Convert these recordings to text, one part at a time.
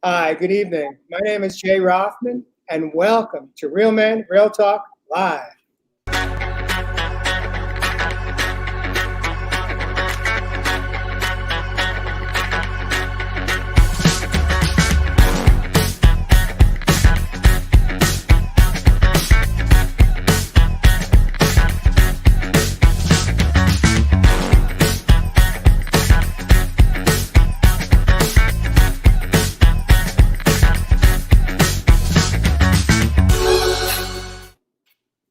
Hi, good evening. My name is Jay Rothman, and welcome to Real Men, Real Talk Live.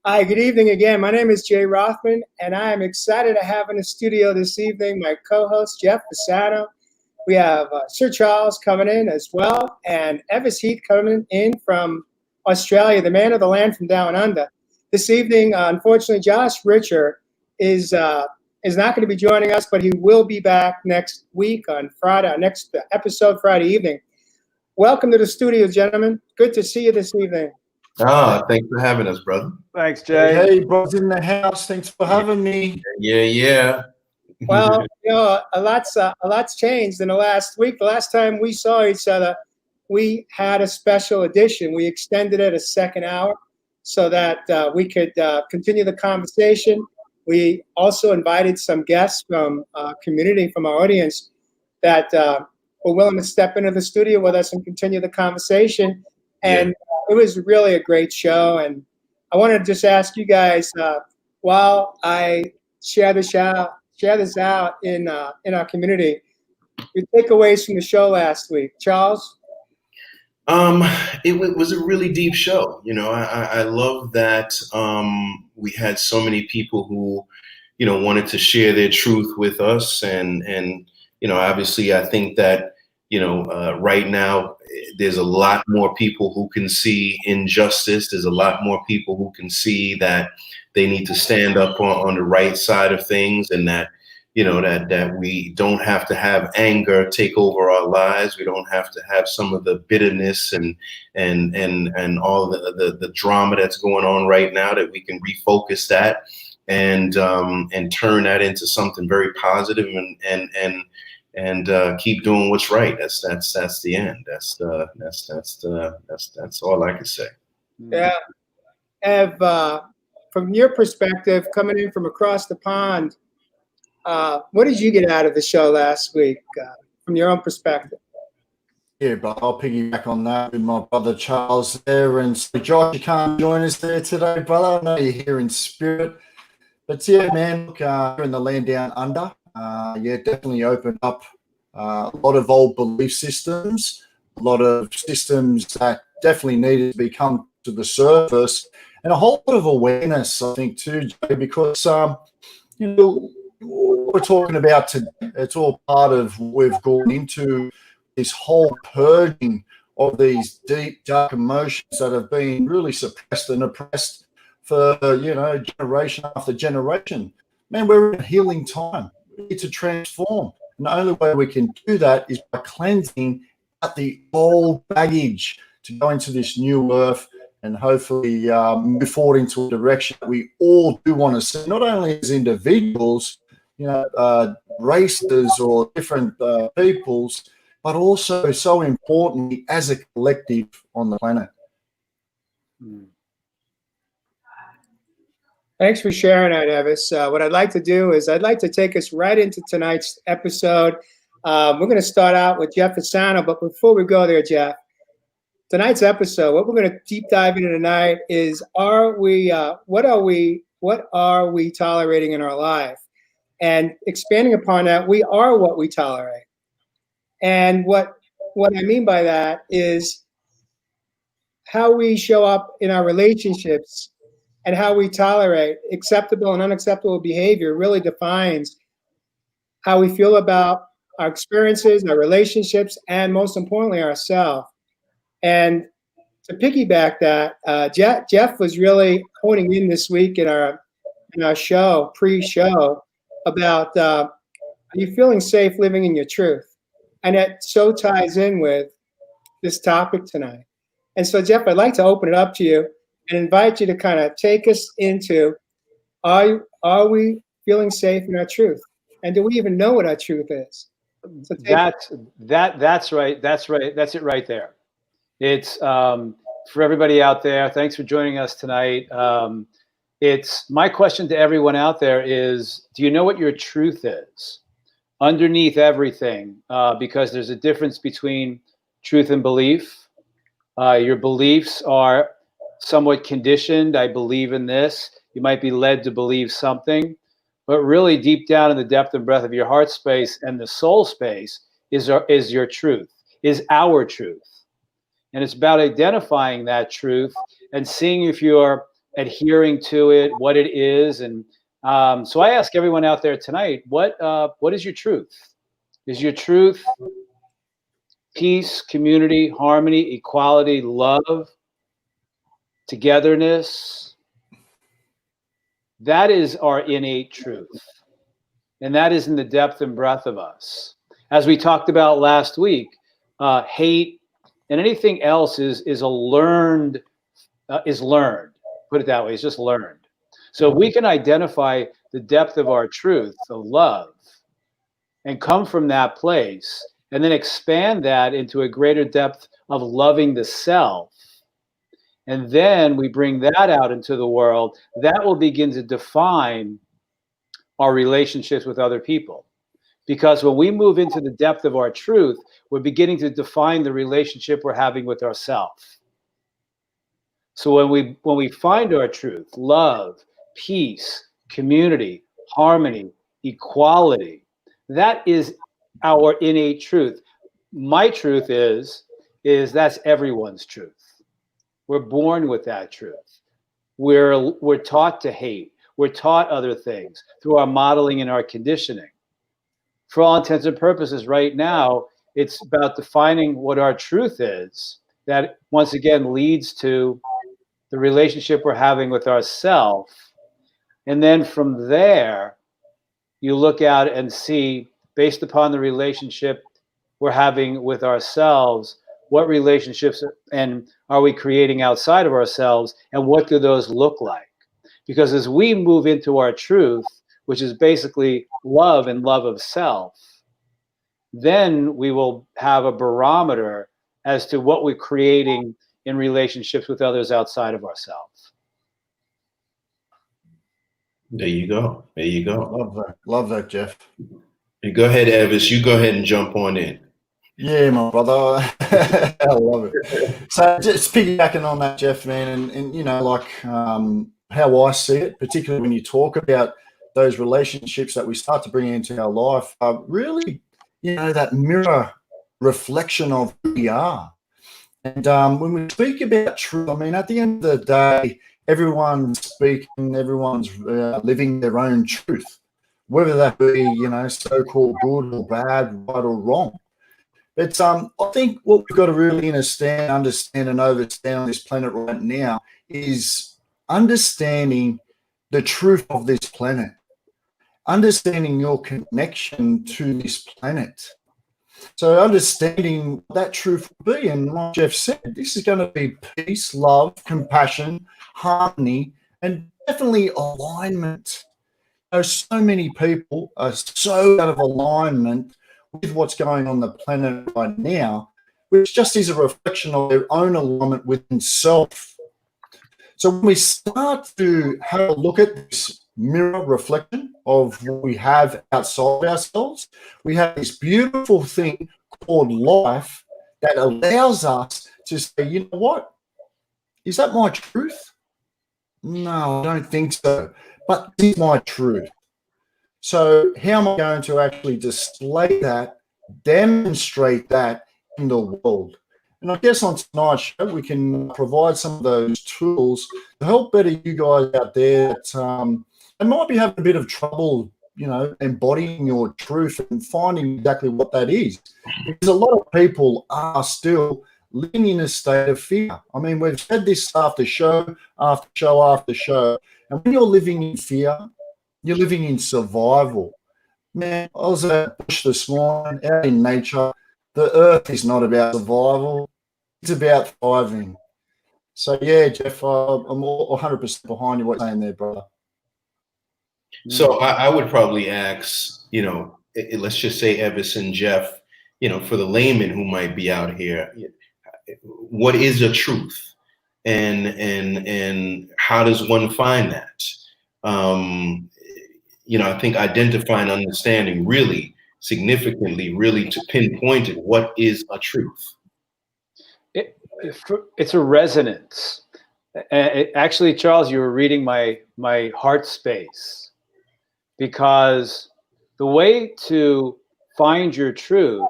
Hi, good evening again. My name is Jay Rothman, and I am excited to have in the studio this evening my co-host, Jeff Pisano. We have Sir Charles coming in as well, and Evis Heath coming in from Australia, the man of the land from down under. This evening, unfortunately, Josh Richer is not going to be joining us, but he will be back next week on Friday, our next episode Friday evening. Welcome to the studio, gentlemen. Good to see you this evening. Thanks for having us, brother. Thanks, Jay. Hey, bros in the house. Thanks for having me. Yeah. Well, a lot's changed in the last week. The last time we saw each other, we had a special edition. We extended it a second hour so that we could continue the conversation. We also invited some guests from community, from our audience, that were willing to step into the studio with us and continue the conversation. And it was really a great show. And I want to just ask you guys, while I share this out in our community, your takeaways from the show last week, Charles. It was a really deep show. I love that we had so many people who, wanted to share their truth with us, and obviously I think that right now there's a lot more people who can see injustice. There's a lot more people who can see that they need to stand up on the right side of things, and that that we don't have to have anger take over our lives. We don't have to have some of the bitterness and all the drama that's going on right now, that we can refocus that and turn that into something very positive and keep doing what's right. That's the end. That's all I can say. Yeah. Ev, from your perspective, coming in from across the pond, what did you get out of the show last week, from your own perspective? Yeah, but I'll piggyback on that with my brother Charles there. And so, Josh, you can't join us there today, brother. I know you're here in spirit. But yeah, man, look, you're in the land down under. Definitely opened up a lot of old belief systems, a lot of systems that definitely needed to become to the surface, and a whole lot of awareness, I think, too, Jay, because, what we're talking about today, it's all part of we've gone into this whole purging of these deep, dark emotions that have been really suppressed and oppressed for, generation after generation. Man, we're in healing time. We need to transform. And the only way we can do that is by cleansing out the old baggage to go into this new earth and hopefully move forward into a direction that we all do want to see, not only as individuals, races or different peoples, but also, so importantly, as a collective on the planet. Thanks for sharing that, Evis. What I'd like to do is I'd like to take us right into tonight's episode. We're going to start out with Jeff Pisano, but before we go there, Jeff, tonight's episode, what we're going to deep dive into tonight is what are we tolerating in our life? And expanding upon that, we are what we tolerate. And what I mean by that is how we show up in our relationships and how we tolerate acceptable and unacceptable behavior really defines how we feel about our experiences, our relationships, and most importantly, ourselves. And to piggyback that, Jeff was really honing in this week in our show, pre-show, about are you feeling safe living in your truth? And that so ties in with this topic tonight. And so, Jeff, I'd like to open it up to you and invite you to kind of take us into, are we feeling safe in our truth? And do we even know what our truth is? So take, That's right. That's right. That's it right there. It's for everybody out there. Thanks for joining us tonight. It's my question to everyone out there is, do you know what your truth is? Underneath everything, because there's a difference between truth and belief. Your beliefs are somewhat conditioned. I believe in this. You might be led to believe something, but really deep down in the depth and breadth of your heart space and the soul space is your truth, is our truth. And it's about identifying that truth and seeing if you're adhering to it, what it is. And so I ask everyone out there tonight, what is your truth? Is your truth peace, community, harmony, equality, love, togetherness? That is our innate truth. And that is in the depth and breadth of us. As we talked about last week, hate and anything else is learned. Put it that way, it's just learned. So if we can identify the depth of our truth, of love, and come from that place, and then expand that into a greater depth of loving the self, and then we bring that out into the world, that will begin to define our relationships with other people. Because when we move into the depth of our truth, we're beginning to define the relationship we're having with ourselves. So when we find our truth, love, peace, community, harmony, equality, that is our innate truth. My truth is that's everyone's truth. We're born with that truth. We're taught to hate. We're taught other things through our modeling and our conditioning. For all intents and purposes, right now, it's about defining what our truth is. That once again leads to the relationship we're having with ourselves. And then from there, you look out and see, based upon the relationship we're having with ourselves, what relationships and are we creating outside of ourselves, and what do those look like? Because as we move into our truth, which is basically love and love of self, then we will have a barometer as to what we're creating in relationships with others outside of ourselves. There you go. There you go. Love that, Jeff. You go ahead, Evis. You go ahead and jump on in. Yeah, my brother. I love it. So just piggybacking on that, Jeff, man, and you know, like how I see it, particularly when you talk about those relationships that we start to bring into our life, really, you know, that mirror reflection of who we are. And when we speak about truth, I mean, at the end of the day, everyone's speaking, everyone's living their own truth, whether that be, you know, so-called good or bad, right or wrong. But I think what we've got to really understand and understand on this planet right now is understanding the truth of this planet, understanding your connection to this planet. So understanding what that truth will be, and like Jeff said, this is going to be peace, love, compassion, harmony, and definitely alignment. You know, so many people are so out of alignment with what's going on the planet right now, which just is a reflection of their own alignment within self. So when we start to have a look at this mirror reflection of what we have outside ourselves, we have this beautiful thing called life that allows us to say, you know what? Is that my truth? No, I don't think so. But this is my truth. So how am I going to actually display that, demonstrate that in the world? And I guess on tonight's show, we can provide some of those tools to help better you guys out there that might be having a bit of trouble, you know, embodying your truth and finding exactly what that is. Because a lot of people are still living in a state of fear. I mean, we've said this after show, after show, after show. And when you're living in fear, you're living in survival. Man, I was at bush this morning, out in nature. The earth is not about survival. It's about thriving. So, yeah, Jeff, I'm all 100% behind you what you're saying there, brother. So I would probably ask, you know, let's just say Evis and Jeff, for the layman who might be out here, what is a truth, and how does one find that? I think identifying, understanding really significantly, really to pinpoint it, what is a truth? It's a resonance. Actually, Charles, you were reading my heart space, because the way to find your truth,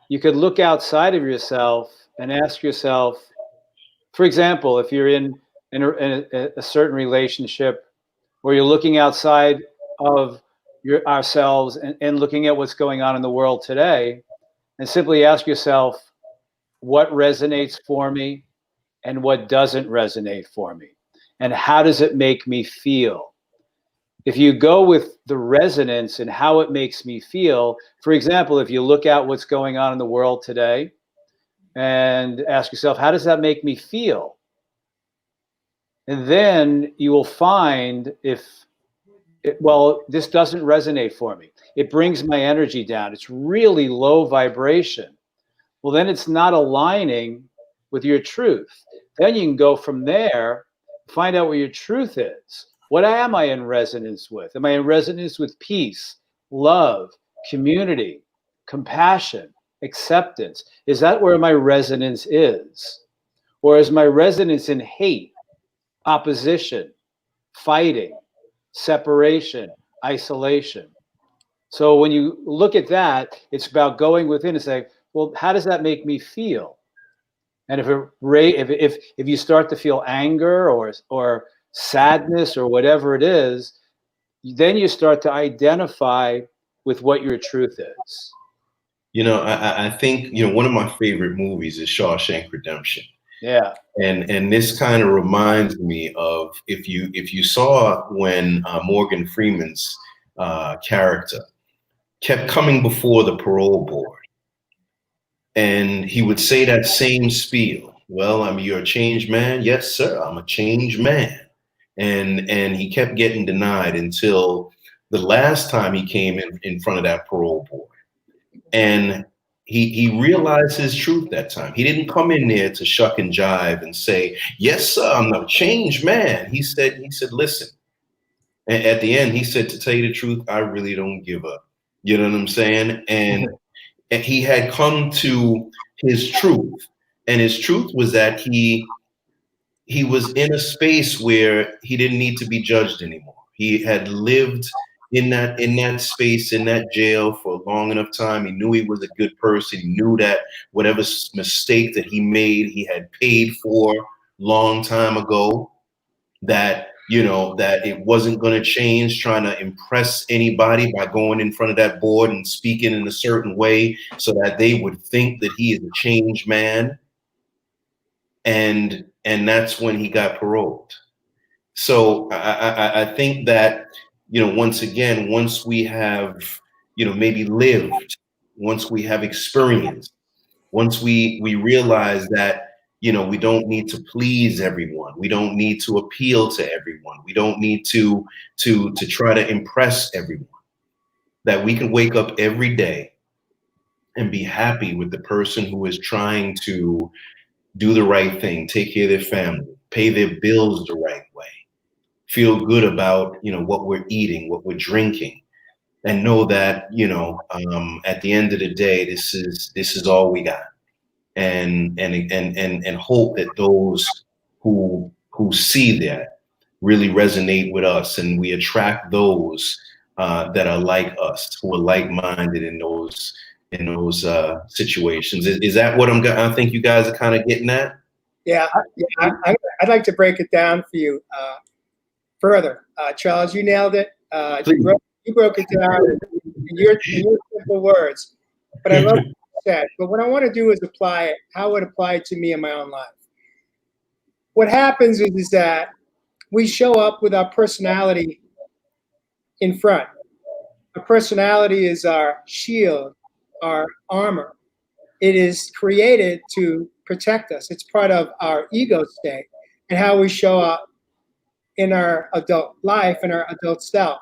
you could look outside of yourself and ask yourself, for example, if you're in a certain relationship, where you're looking outside of ourselves and looking at what's going on in the world today, and simply ask yourself, what resonates for me and what doesn't resonate for me, and how does it make me feel? If you go with the resonance and how it makes me feel, for example, if you look at what's going on in the world today and ask yourself, how does that make me feel? And then you will find this doesn't resonate for me. It brings my energy down. It's really low vibration. Well, then it's not aligning with your truth. Then you can go from there, find out what your truth is. What am I in resonance with? Am I in resonance with peace, love, community, compassion, acceptance? Is that where my resonance is? Or is my resonance in hate, opposition, fighting, separation, isolation? So when you look at that, it's about going within and saying, well, how does that make me feel? And if you start to feel anger or sadness or whatever it is, then you start to identify with what your truth is. I think, one of my favorite movies is Shawshank Redemption. Yeah. And this kind of reminds me of, if you saw when Morgan Freeman's character kept coming before the parole board, and he would say that same spiel. Well, you're a changed man. Yes, sir. I'm a changed man. And he kept getting denied until the last time he came in front of that parole board. And he realized his truth that time. He didn't come in there to shuck and jive and say, yes, sir, I'm a changed man. He said, listen. And at the end, he said, to tell you the truth, I really don't give up. You know what I'm saying? And he had come to his truth. And his truth was that he was in a space where he didn't need to be judged anymore. He had lived in that space, in that jail for a long enough time. He knew he was a good person. He knew that whatever mistake that he made, he had paid for long time ago, that that it wasn't going to change trying to impress anybody by going in front of that board and speaking in a certain way so that they would think that he is a changed man. And that's when he got paroled. So I think that, once again, once we have, maybe lived, once we have experienced, once we realize that, we don't need to please everyone. We don't need to appeal to everyone. We don't need to try to impress everyone. That we can wake up every day and be happy with the person who is trying to do the right thing, take care of their family, pay their bills the right way, feel good about, what we're eating, what we're drinking, and know that, at the end of the day, this is all we got. And hope that those who see that really resonate with us, and we attract those that are like us, who are like-minded in those situations. Is that what I think you guys are kind of getting at? Yeah. I'd like to break it down for you further. Charles, you nailed it. You broke it down in your simple words. But I love what you said. But what I want to do is apply it, how it applied to me in my own life. What happens is that we show up with our personality in front. Our personality is our shield, our armor. It is created to protect us. It's part of our ego state and how we show up in our adult life and our adult self.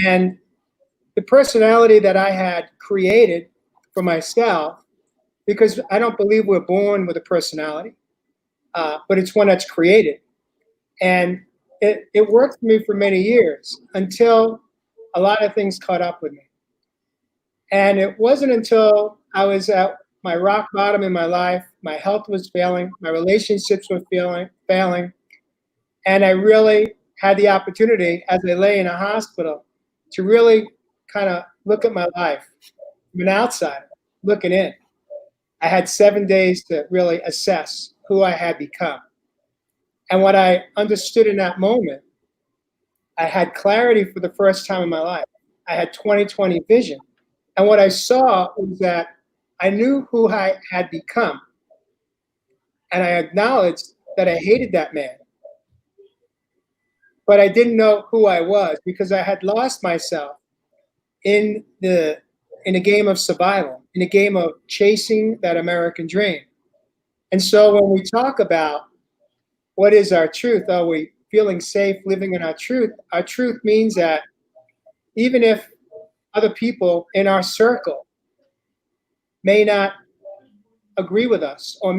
And the personality that I had created for myself, because I don't believe we're born with a personality, but it's one that's created. And it worked for me for many years until a lot of things caught up with me. And it wasn't until I was at my rock bottom in my life, my health was failing, my relationships were failing, and I really had the opportunity, as I lay in a hospital, to really kind of look at my life from an outsider looking in. I had 7 days to really assess who I had become. And what I understood in that moment, I had clarity for the first time in my life. I had 20/20 vision. And what I saw was that I knew who I had become. And I acknowledged that I hated that man. But I didn't know who I was because I had lost myself in a game of survival, in a game of chasing that American dream. And so when we talk about what is our truth, are we feeling safe living in our truth means that even if other people in our circle may not agree with us, or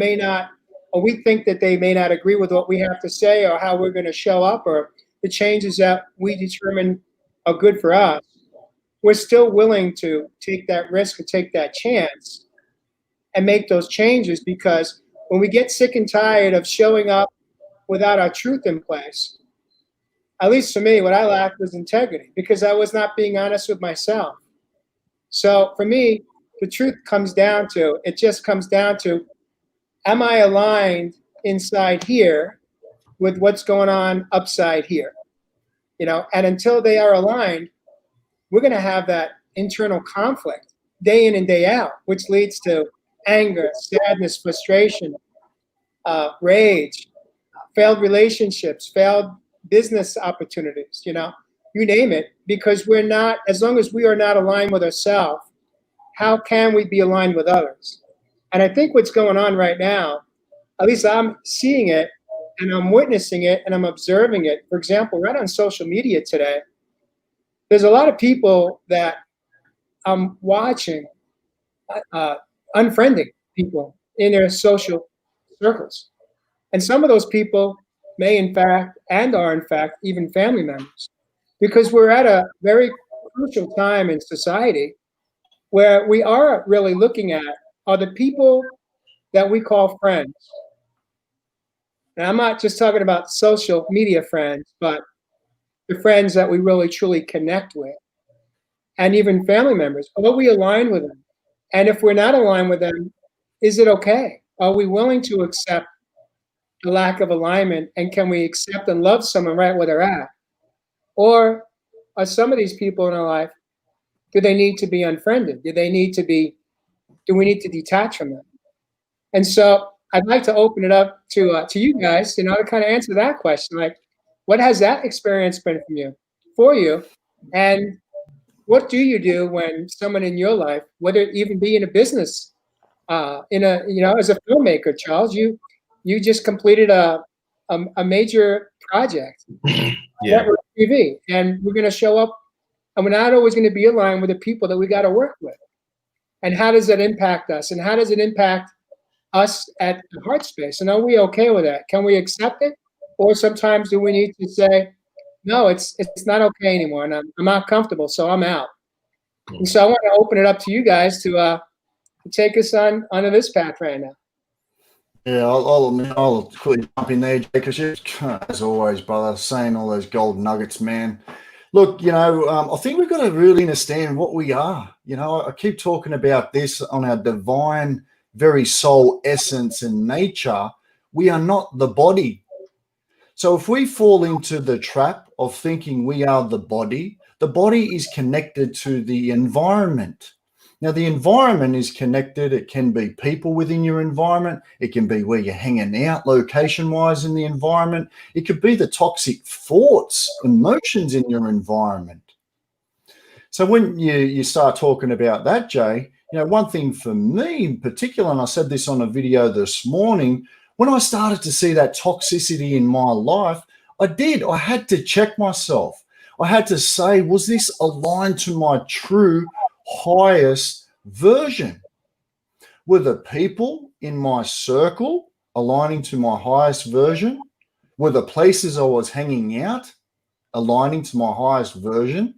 we think that they may not agree with what we have to say or how we're going to show up or the changes that we determine are good for us, we're still willing to take that risk or take that chance and make those changes, because when we get sick and tired of showing up without our truth in place, at least for me, what I lacked was integrity, because I was not being honest with myself. So for me, the truth comes down to, am I aligned inside here with what's going on upside here? And until they are aligned, we're going to have that internal conflict day in and day out, which leads to anger, sadness, frustration, rage, failed relationships, failed business opportunities, you name it, because as long as we are not aligned with ourselves, how can we be aligned with others? And I think what's going on right now, at least I'm seeing it and I'm witnessing it and I'm observing it. For example, right on social media today, there's a lot of people that I'm watching unfriending people in their social circles. And some of those people may in fact, and are in fact, even family members, because we're at a very crucial time in society where we are really looking at, are the people that we call friends. And I'm not just talking about social media friends, but the friends that we really truly connect with, and even family members. Are we aligned with them? And if we're not aligned with them, is it okay? Are we willing to accept the lack of alignment, and can we accept and love someone right where they're at? Or are some of these people in our life, do they need to be unfriended? Do we need to detach from them? And so I'd like to open it up to you guys, to kind of answer that question. Like, what has that experience been for you? And what do you do when someone in your life, whether it even be in a business, as a filmmaker, Charles, you just completed a major project, network TV, and we're going to show up, and we're not always going to be aligned with the people that we got to work with. And how does that impact us? And how does it impact us at the heart space? And are we okay with that? Can we accept it? Or sometimes do we need to say, no, it's not okay anymore, and I'm not comfortable, so I'm out. And so I want to open it up to you guys to take us onto this path right now. Yeah, I'll quickly jump in there, Jay, because as always, brother, saying all those gold nuggets, man. Look, I think we've got to really understand what we are. I keep talking about this on our divine, very soul essence and nature. We are not the body. So if we fall into the trap of thinking we are the body is connected to the environment. Now, the environment is connected. It can be people within your environment. It can be where you're hanging out location-wise in the environment. It could be the toxic thoughts, emotions in your environment. So when you start talking about that, Jay, one thing for me in particular, and I said this on a video this morning, when I started to see that toxicity in my life, I had to check myself. I had to say, was this aligned to my true highest version? Were the people in my circle aligning to my highest version? Were the places I was hanging out aligning to my highest version?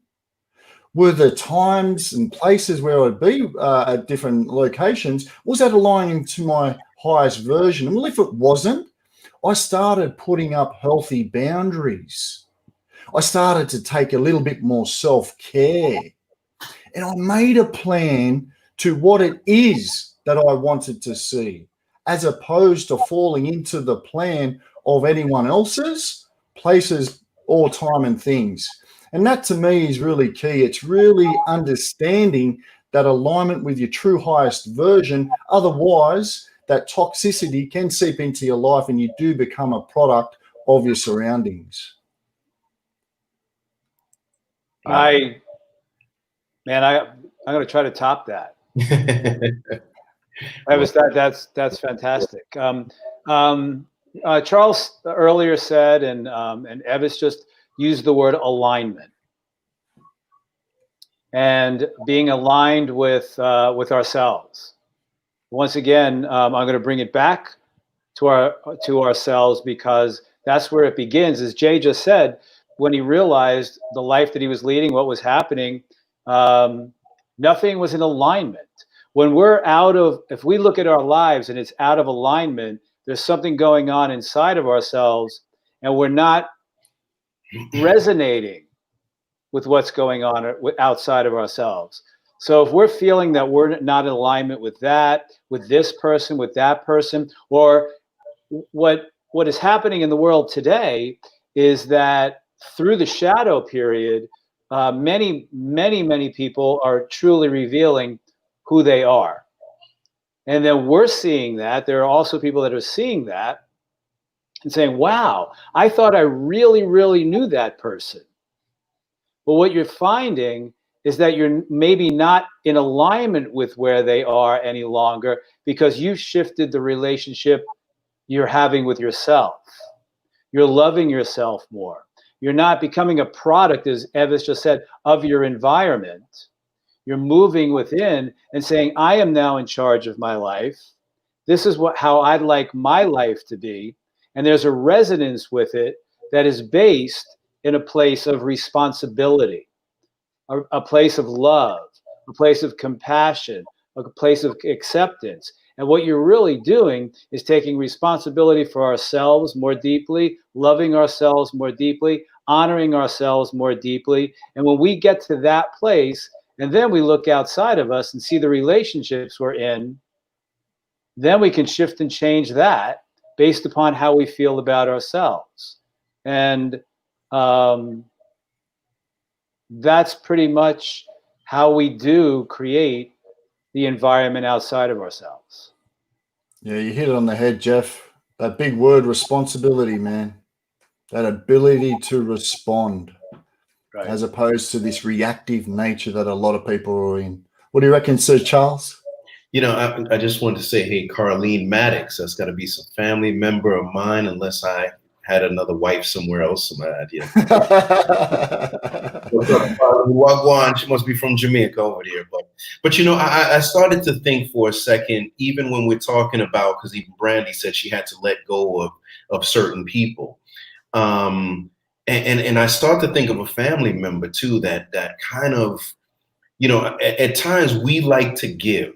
Were the times and places where I'd be at different locations, was that aligning to my highest version? Well, if it wasn't, I started putting up healthy boundaries. I started to take a little bit more self-care. And I made a plan to what it is that I wanted to see, as opposed to falling into the plan of anyone else's, places, or time and things. And that to me is really key. It's really understanding that alignment with your true highest version. Otherwise, that toxicity can seep into your life and you do become a product of your surroundings. I'm going to try to top that. That's fantastic. Charles earlier said, and Evis just used the word alignment, and being aligned with ourselves. Once again, I'm going to bring it back to ourselves, because that's where it begins. As Jay just said, when he realized the life that he was leading, what was happening, nothing was in alignment. When if we look at our lives and it's out of alignment, there's something going on inside of ourselves, and we're not resonating with what's going on outside of ourselves. So if we're feeling that we're not in alignment with that, with this person, with that person, or what is happening in the world today is that through the shadow period, many people are truly revealing who they are. And then we're seeing that. There are also people that are seeing that and saying, wow, I thought I really, really knew that person. But what you're finding is that you're maybe not in alignment with where they are any longer, because you've shifted the relationship you're having with yourself. You're loving yourself more. You're not becoming a product, as Evis just said, of your environment. You're moving within and saying, I am now in charge of my life. This is how I'd like my life to be. And there's a resonance with it that is based in a place of responsibility, a place of love, a place of compassion, a place of acceptance. And what you're really doing is taking responsibility for ourselves more deeply, loving ourselves more deeply, honoring ourselves more deeply. And when we get to that place, and then we look outside of us and see the relationships we're in, then we can shift and change that based upon how we feel about ourselves. And that's pretty much how we do create the environment outside of ourselves. Yeah, you hit it on the head, Jeff. That big word, responsibility, man. That ability to respond, right, as opposed to this reactive nature that a lot of people are in. What do you reckon, Sir Charles? You know, I just wanted to say, hey, Carlene Mattocks, that's got to be some family member of mine, unless I had another wife somewhere else. Some idea. Wagwan, she must be from Jamaica over there. But you know, I started to think for a second, even when we're talking about, because even Brandy said she had to let go of certain people. And I start to think of a family member too, that kind of, you know, at times we like to give,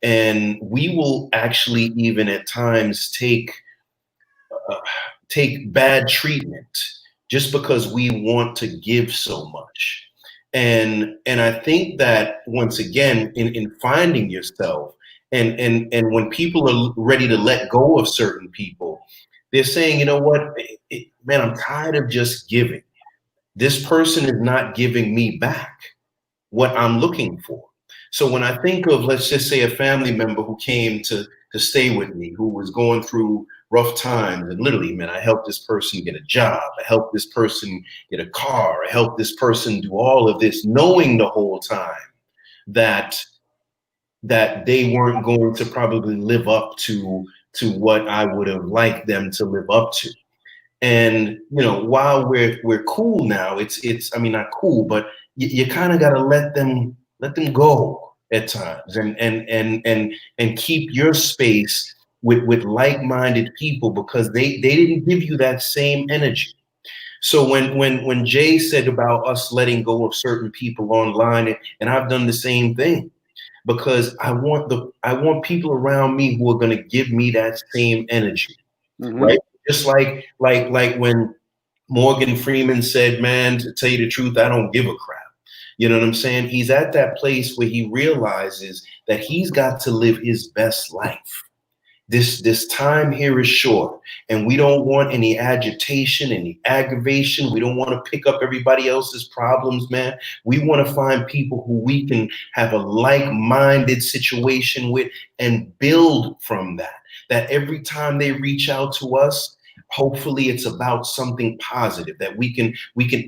and we will actually even at times take bad treatment just because we want to give so much. And I think that once again, in finding yourself, and when people are ready to let go of certain people, they're saying, you know what, man, I'm tired of just giving. This person is not giving me back what I'm looking for. So when I think of, let's just say, a family member who came to stay with me, who was going through rough times, and literally, man, I helped this person get a job, I helped this person get a car, I helped this person do all of this, knowing the whole time that they weren't going to probably live up to what I would have liked them to live up to. And while we're cool now, it's I mean, not cool, but you kind of got to let them go at times, and keep your space with like-minded people, because they didn't give you that same energy. So when Jay said about us letting go of certain people online, and I've done the same thing, because I want people around me who are going to give me that same energy, right? Just like when Morgan Freeman said, "Man, to tell you the truth, I don't give a crap." You know what I'm saying? He's at that place where he realizes that he's got to live his best life. This time here is short, and we don't want any agitation, any aggravation. We don't want to pick up everybody else's problems, man. We want to find people who we can have a like-minded situation with and build from that. That every time they reach out to us, hopefully it's about something positive that we can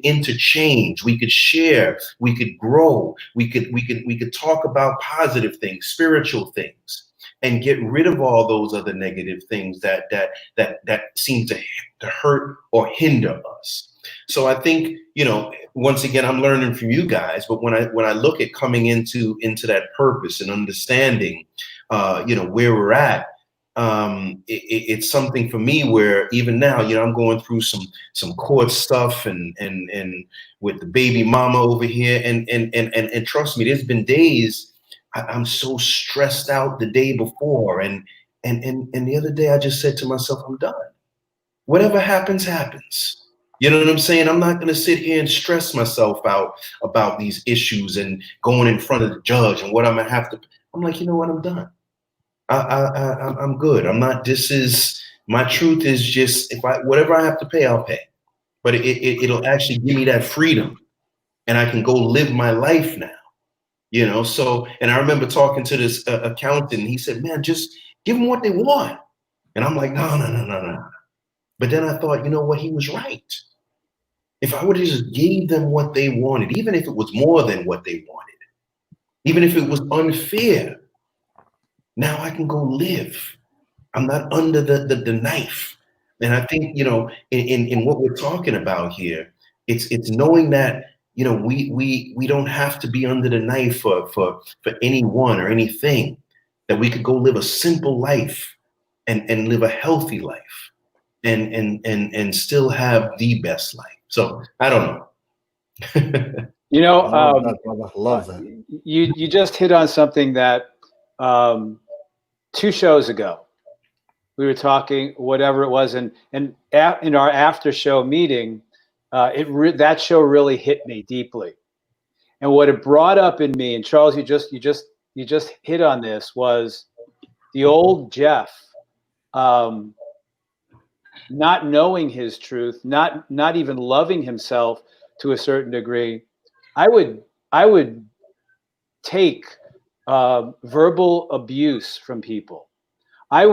interchange, we could share, we could grow, we could talk about positive things, spiritual things, and get rid of all those other negative things that seem to hurt or hinder us. So I think, once again, I'm learning from you guys, but when I look at coming into that purpose and understanding, where we're at, it's something for me where even now, I'm going through some court stuff and with the baby mama over here, and trust me, there's been days I'm so stressed out the day before, and the other day I just said to myself, I'm done. Whatever happens, happens. You know what I'm saying? I'm not going to sit here and stress myself out about these issues and going in front of the judge and what I'm going to have to. I'm like, you know what? I'm done. I'm good. I'm not. This is my truth. Is just whatever I have to pay, I'll pay. But it'll actually give me that freedom, and I can go live my life now. So, and I remember talking to this accountant, and he said, man, just give them what they want. And I'm like, no. But then I thought, you know what? He was right. If I would have just gave them what they wanted, even if it was more than what they wanted, even if it was unfair, now I can go live. I'm not under the knife. And I think, in what we're talking about here, it's knowing that, we don't have to be under the knife for anyone or anything, that we could go live a simple life and live a healthy life and still have the best life. So I don't know. Love that. You just hit on something that 2 shows ago we were talking, whatever it was, and in our after show meeting, that show really hit me deeply. And what it brought up in me, and Charles, you just hit on this, was the old Jeff, not knowing his truth, not even loving himself to a certain degree. I would take verbal abuse from people. I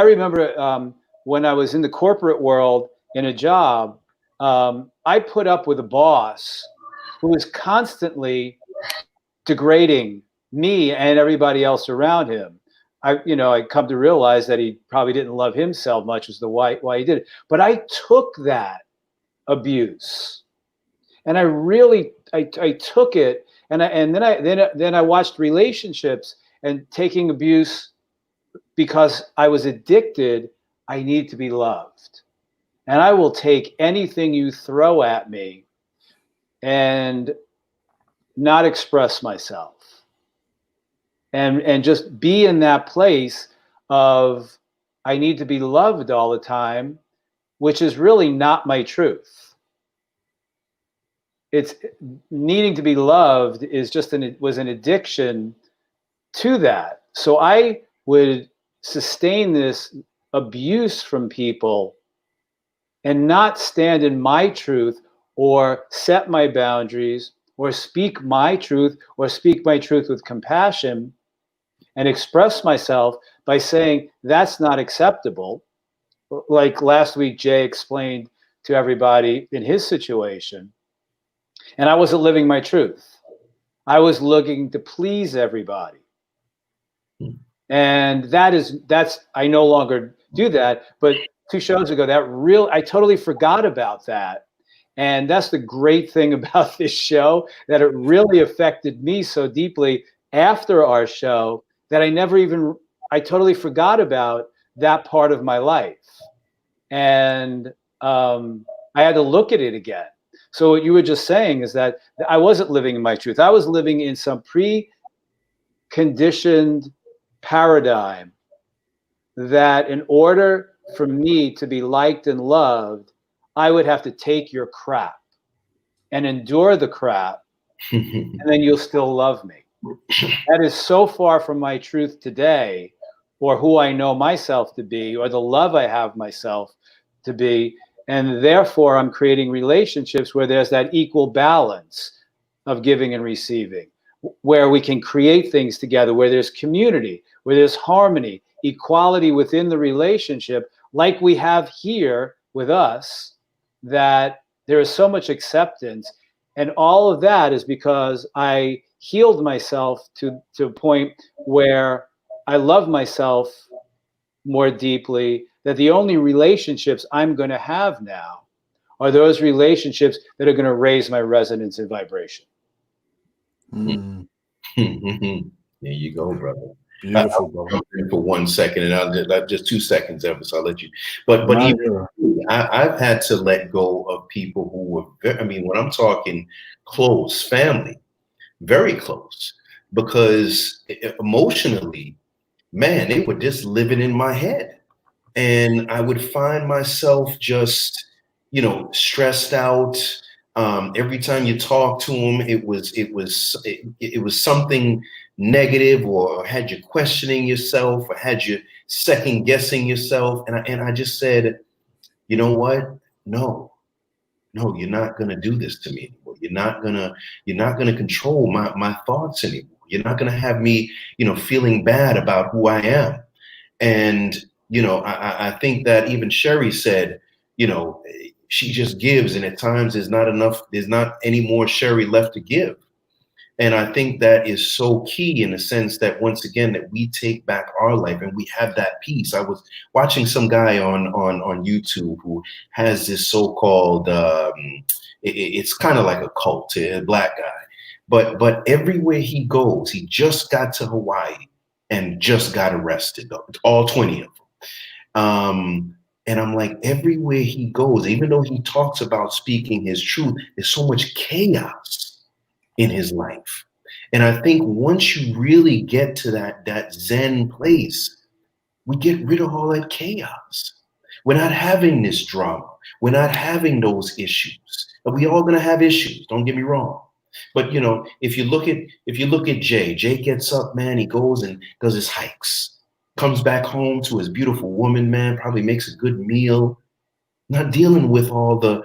remember when I was in the corporate world in a job, I put up with a boss who was constantly degrading me and everybody else around him. I come to realize that he probably didn't love himself much as to why he did it. But I took that abuse, and I took it, and then I watched relationships and taking abuse because I was addicted. I need to be loved, and I will take anything you throw at me and not express myself. And just be in that place of I need to be loved all the time, which is really not my truth. It's needing to be loved is was an addiction to that. So I would sustain this abuse from people and not stand in my truth or set my boundaries or speak my truth with compassion, and express myself by saying that's not acceptable. Like last week, Jay explained to everybody in his situation, and I wasn't living my truth. I was looking to please everybody. And that's I no longer do that, but 2 shows ago, I totally forgot about that. And that's the great thing about this show, that it really affected me so deeply after our show that I totally forgot about that part of my life. And I had to look at it again. So what you were just saying is that I wasn't living in my truth. I was living in some pre-conditioned paradigm that in order for me to be liked and loved, I would have to take your crap and endure the crap, and then you'll still love me. That is so far from my truth today, or who I know myself to be, or the love I have myself to be. And therefore, I'm creating relationships where there's that equal balance of giving and receiving, where we can create things together, where there's community, where there's harmony, equality within the relationship, like we have here with us, that there is so much acceptance. And all of that is because I healed myself to a point where I love myself more deeply, that the only relationships I'm going to have now are those relationships that are going to raise my resonance and vibration. Mm. There you go, brother. Beautiful, I'll brother. jump in for 1 second, and I'll just 2 seconds, Evis. I'll let you. But No, even I've had to let go of people who were when I'm talking close family, very close, because emotionally, man, they were just living in my head. And I would find myself just, stressed out. Every time you talk to them, it was something negative, or had you questioning yourself, or had you second guessing yourself. And I just said, you know what? No, you're not gonna do this to me anymore. You're not gonna control my thoughts anymore. You're not gonna have me, feeling bad about who I am. And I think that even Sherry said, she just gives, and at times there's not any more Sherry left to give. And I think that is so key, in the sense that, once again, that we take back our life and we have that peace. I was watching some guy on YouTube who has this so-called it's kind of like a cult, a black guy, but everywhere he goes, he just got to Hawaii and just got arrested, all 20 of them. And I'm like, everywhere he goes, even though he talks about speaking his truth, there's so much chaos in his life. And I think once you really get to that Zen place, we get rid of all that chaos. We're not having this drama. We're not having those issues. And we all gonna have issues, don't get me wrong. But if you look at Jay gets up, man, he goes and does his hikes, comes back home to his beautiful woman, man, probably makes a good meal, not dealing with all the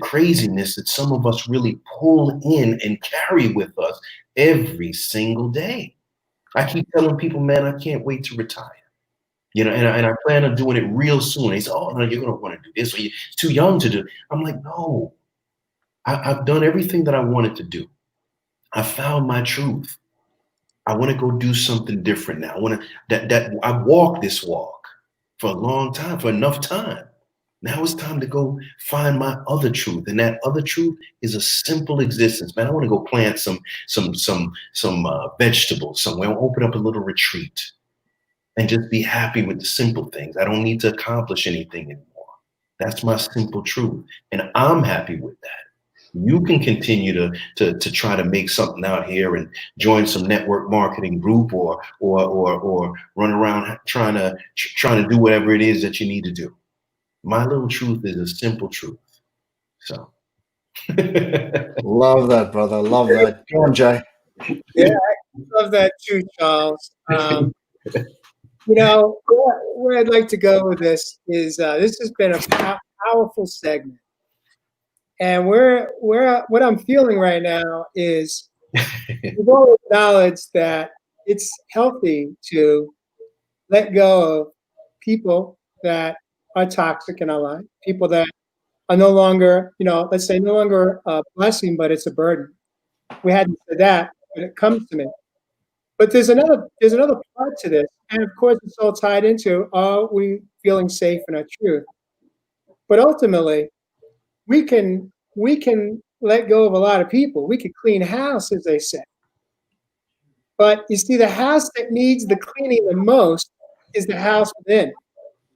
craziness that some of us really pull in and carry with us every single day. I keep telling people, man, I can't wait to retire. And I plan on doing it real soon. They say, oh, no, you're going to want to do this, or you're too young to do it. I'm like, no, I've done everything that I wanted to do. I found my truth. I want to go do something different now. I want to, I walked this walk for a long time, for enough time. Now it's time to go find my other truth. And that other truth is a simple existence. Man, I want to go plant some vegetables somewhere. I want to open up a little retreat and just be happy with the simple things. I don't need to accomplish anything anymore. That's my simple truth. And I'm happy with that. You can continue to try to make something out here and join some network marketing group, or run around trying to do whatever it is that you need to do. My little truth is a simple truth. So Love that, brother. Love that. Go on, Jay. Yeah, I love that too, Charles. Where I'd like to go with this is this has been a powerful segment. And what I'm feeling right now is we've all acknowledged that it's healthy to let go of people that are toxic in our life, people that are no longer, let's say no longer a blessing, but it's a burden. We hadn't said that when it comes to me. But there's another part to this, And of course, it's all tied into, are we feeling safe in our truth? But ultimately, we can let go of a lot of people. We could clean house, as they say. But you see, the house that needs the cleaning the most is the house within,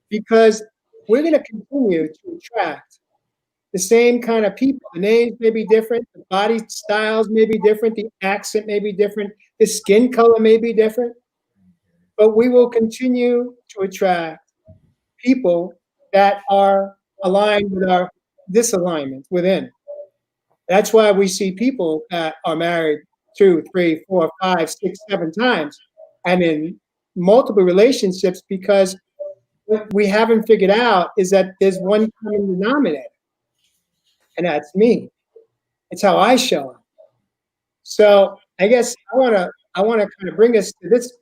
because we're going to continue to attract the same kind of people. The names may be different, the body styles may be different, the accent may be different, the skin color may be different, but we will continue to attract people that are aligned with our disalignment within. That's why we see people that are married 2, 3, 4, 5, 6, 7 times and in multiple relationships, because what we haven't figured out is that there's one common denominator, and that's me. It's how I show up. So I guess I want to kind of bring us to this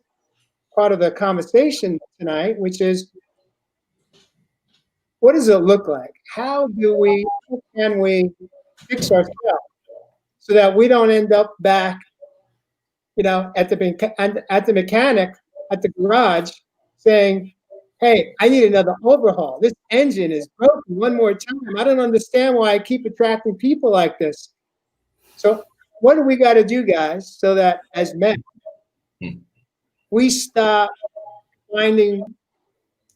part of the conversation tonight, which is, what does it look like? How can we fix ourselves so that we don't end up back, at the mechanic at the garage saying, hey, I need another overhaul. This engine is broken one more time. I don't understand why I keep attracting people like this. So what do we got to do, guys, so that as men, we stop finding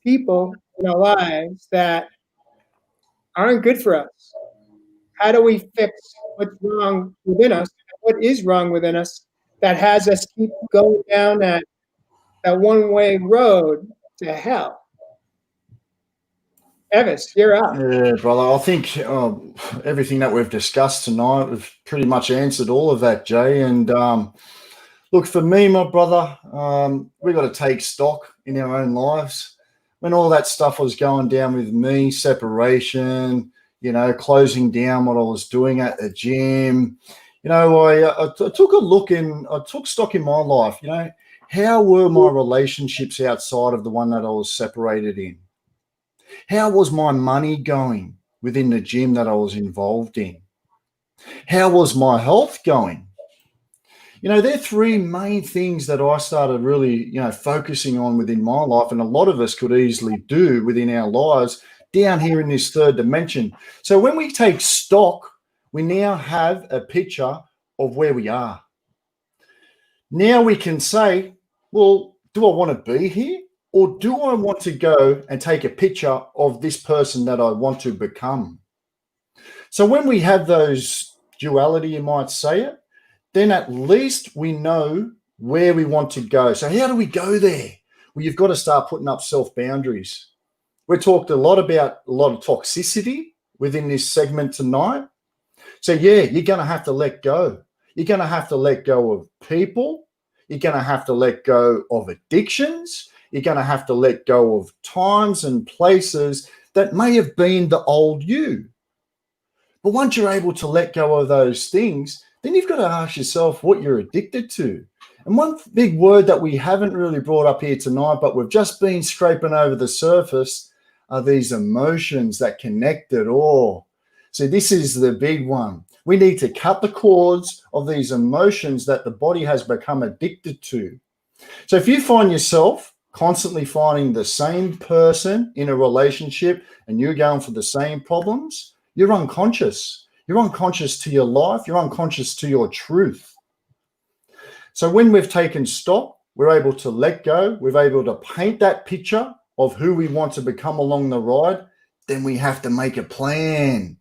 people in our lives that aren't good for us? How do we fix what's wrong within us? What is wrong within us that has us keep going down that one-way road to hell? Evis, you're up. Yeah, brother. I think everything that we've discussed tonight, we've pretty much answered all of that, Jay. And look, for me, my brother, we've got to take stock in our own lives. When all that stuff was going down with me, separation, closing down what I was doing at the gym, I took a look I took stock in my life. How were my relationships outside of the one that I was separated in? How was my money going within the gym that I was involved in? How was my health going? They're three main things that I started really, focusing on within my life, and a lot of us could easily do within our lives down here in this third dimension. So when we take stock, we now have a picture of where we are. Now we can say, well, do I want to be here? Or do I want to go and take a picture of this person that I want to become? So when we have those duality, you might say it, then at least we know where we want to go. So how do we go there? Well, you've got to start putting up self-boundaries. We talked a lot about a lot of toxicity within this segment tonight. So yeah, you're going to have to let go. You're going to have to let go of people. You're going to have to let go of addictions. You're going to have to let go of times and places that may have been the old you. But once you're able to let go of those things, then you've got to ask yourself what you're addicted to. And one big word that we haven't really brought up here tonight, but we've just been scraping over the surface, are these emotions that connect it all. So this is the big one. We need to cut the cords of these emotions that the body has become addicted to. So if you find yourself constantly finding the same person in a relationship and you're going for the same problems, you're unconscious. You're unconscious to your life. You're unconscious to your truth. So when we've taken stock, we're able to let go. We're able to paint that picture of who we want to become along the ride. Then we have to make a plan.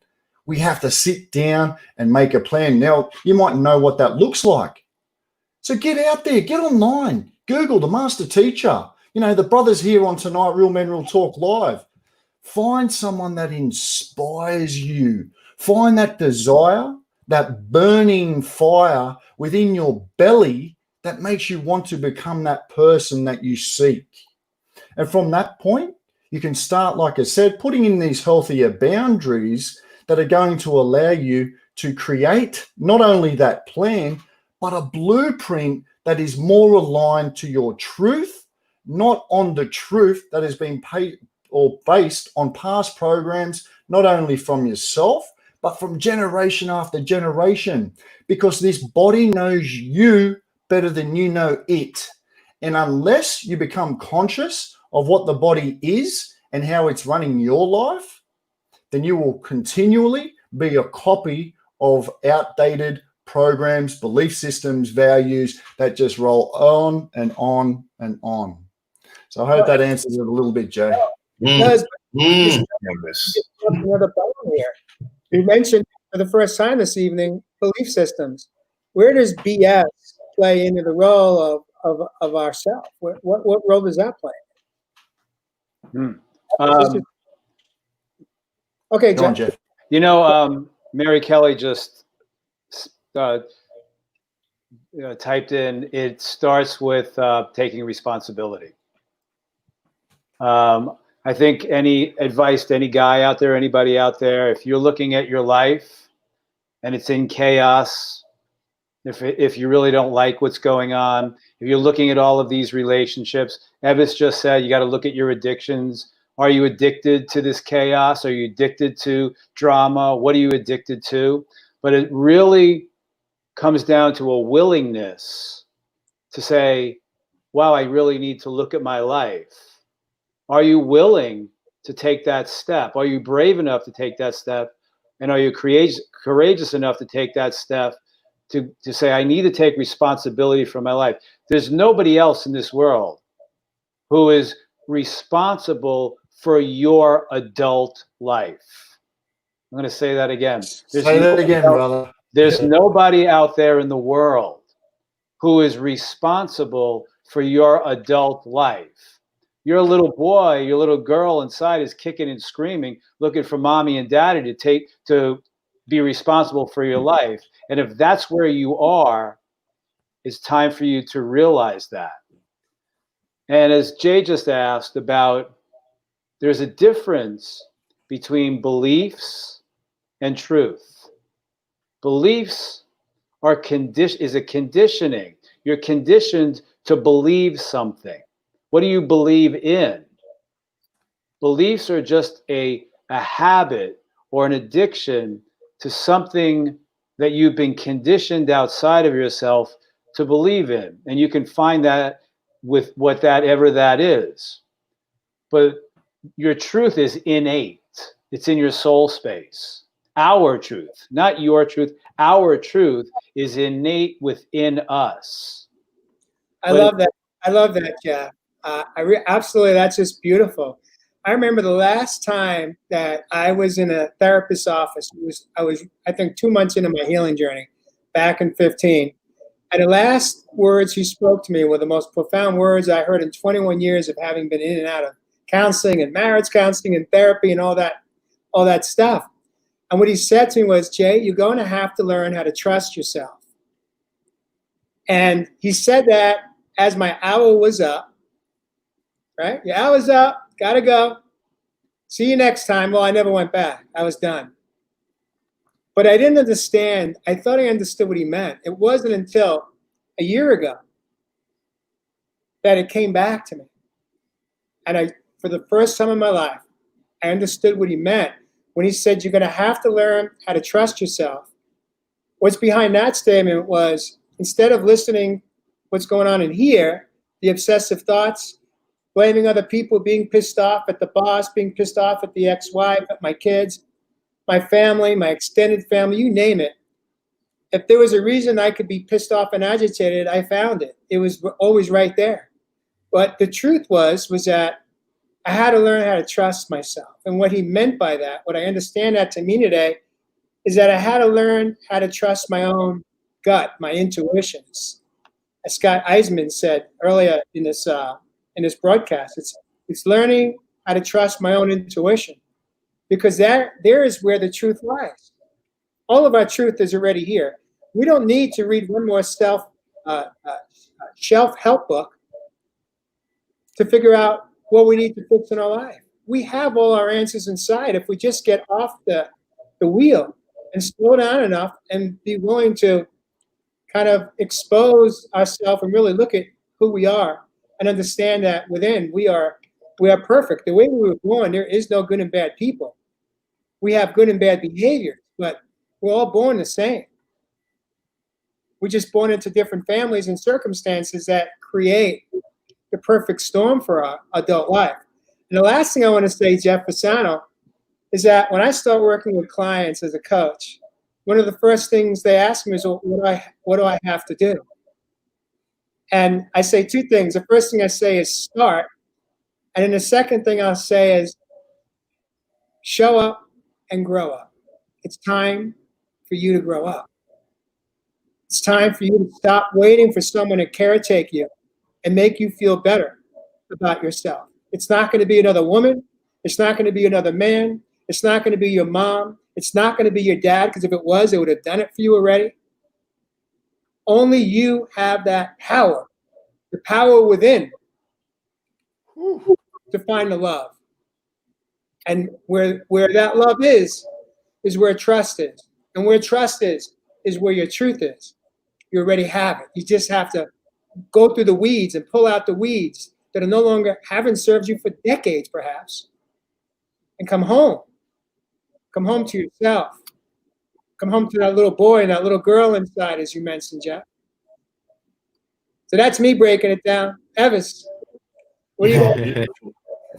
We have to sit down and make a plan. Now, you might know what that looks like. So get out there, get online, Google the master teacher. The brothers here on tonight, Real Men Real Talk Live. Find someone that inspires you. Find that desire, that burning fire within your belly that makes you want to become that person that you seek. And from that point, you can start, like I said, putting in these healthier boundaries that are going to allow you to create not only that plan, but a blueprint that is more aligned to your truth, not on the truth that has been paid or based on past programs, not only from yourself, but from generation after generation, because this body knows you better than you know it. And unless you become conscious of what the body is and how it's running your life, then you will continually be a copy of outdated programs, belief systems, values that just roll on and on and on. So I hope that answers it a little bit, Jay. Because another problem here. You mentioned for the first time this evening belief systems. Where does BS play into the role of ourself? What role does that play? Okay, Go on, Jeff. You know, Mary Kelly just typed in, it starts with taking responsibility. I think any advice to any guy out there, anybody out there, if you're looking at your life and it's in chaos, if you really don't like what's going on, if you're looking at all of these relationships, Evis just said you got to look at your addictions. Are you addicted to this chaos? Are you addicted to drama? What are you addicted to? But it really comes down to a willingness to say, wow, I really need to look at my life. Are you willing to take that step? Are you brave enough to take that step? And are you courageous enough to take that step to say, I need to take responsibility for my life? There's nobody else in this world who is responsible for your adult life. I'm going to say that again. Say that again, brother. There's nobody out there in the world who is responsible for your adult life. Your little boy, your little girl inside is kicking and screaming, looking for mommy and daddy to be responsible for your life. And if that's where you are, it's time for you to realize that. And as Jay just asked about, there's a difference between beliefs and truth. Beliefs is a conditioning. You're conditioned to believe something. What do you believe in? Beliefs are just a habit or an addiction to something that you've been conditioned outside of yourself to believe in. And you can find that with whatever that is. But your truth is innate. It's in your soul space. Our truth, not your truth. Our truth is innate within us. I love that, Jeff. Absolutely, that's just beautiful. I remember the last time that I was in a therapist's office. I was, I think, 2 months into my healing journey, back in 2015. And the last words he spoke to me were the most profound words I heard in 21 years of having been in and out of counseling and marriage counseling and therapy and all that stuff. And what he said to me was, Jay, you're going to have to learn how to trust yourself. And he said that as my hour was up. Right? Your hour's up. Gotta go. See you next time. Well, I never went back. I was done. But I didn't understand. I thought I understood what he meant. It wasn't until a year ago that it came back to me. And for the first time in my life, I understood what he meant when he said, you're going to have to learn how to trust yourself. What's behind that statement was, instead of listening what's going on in here, the obsessive thoughts, blaming other people, being pissed off at the boss, being pissed off at the ex-wife, at my kids, my family, my extended family, you name it. If there was a reason I could be pissed off and agitated, I found it. It was always right there. But the truth was that I had to learn how to trust myself. And what he meant by that, what I understand that to mean today, is that I had to learn how to trust my own gut, my intuitions. As Scott Eisman said earlier in this broadcast, it's learning how to trust my own intuition, because there is where the truth lies. All of our truth is already here. We don't need to read one more shelf-help book to figure out what we need to fix in our life. We have all our answers inside if we just get off the wheel and slow down enough and be willing to kind of expose ourselves and really look at who we are and understand that within we are perfect. The way we were born, there is no good and bad people. We have good and bad behaviors, but we're all born the same. We're just born into different families and circumstances that create the perfect storm for our adult life. And the last thing I want to say, Jeff Fasano, is that when I start working with clients as a coach, one of the first things they ask me is, well, what do I have to do? And I say two things. The first thing I say is start. And then the second thing I'll say is show up and grow up. It's time for you to grow up. It's time for you to stop waiting for someone to caretake you and make you feel better about yourself. It's not going to be another woman. It's not going to be another man. It's not going to be your mom. It's not going to be your dad, because if it was, they would have done it for you already. Only you have that power, the power within, to find the love. And where that love is where trust is. And where trust is where your truth is. You already have it. You just have to go through the weeds and pull out the weeds that are no longer haven't served you for decades, perhaps, and come home. Come home to yourself. Come home to that little boy and that little girl inside, as you mentioned, Jeff. So that's me breaking it down. Evis, what do you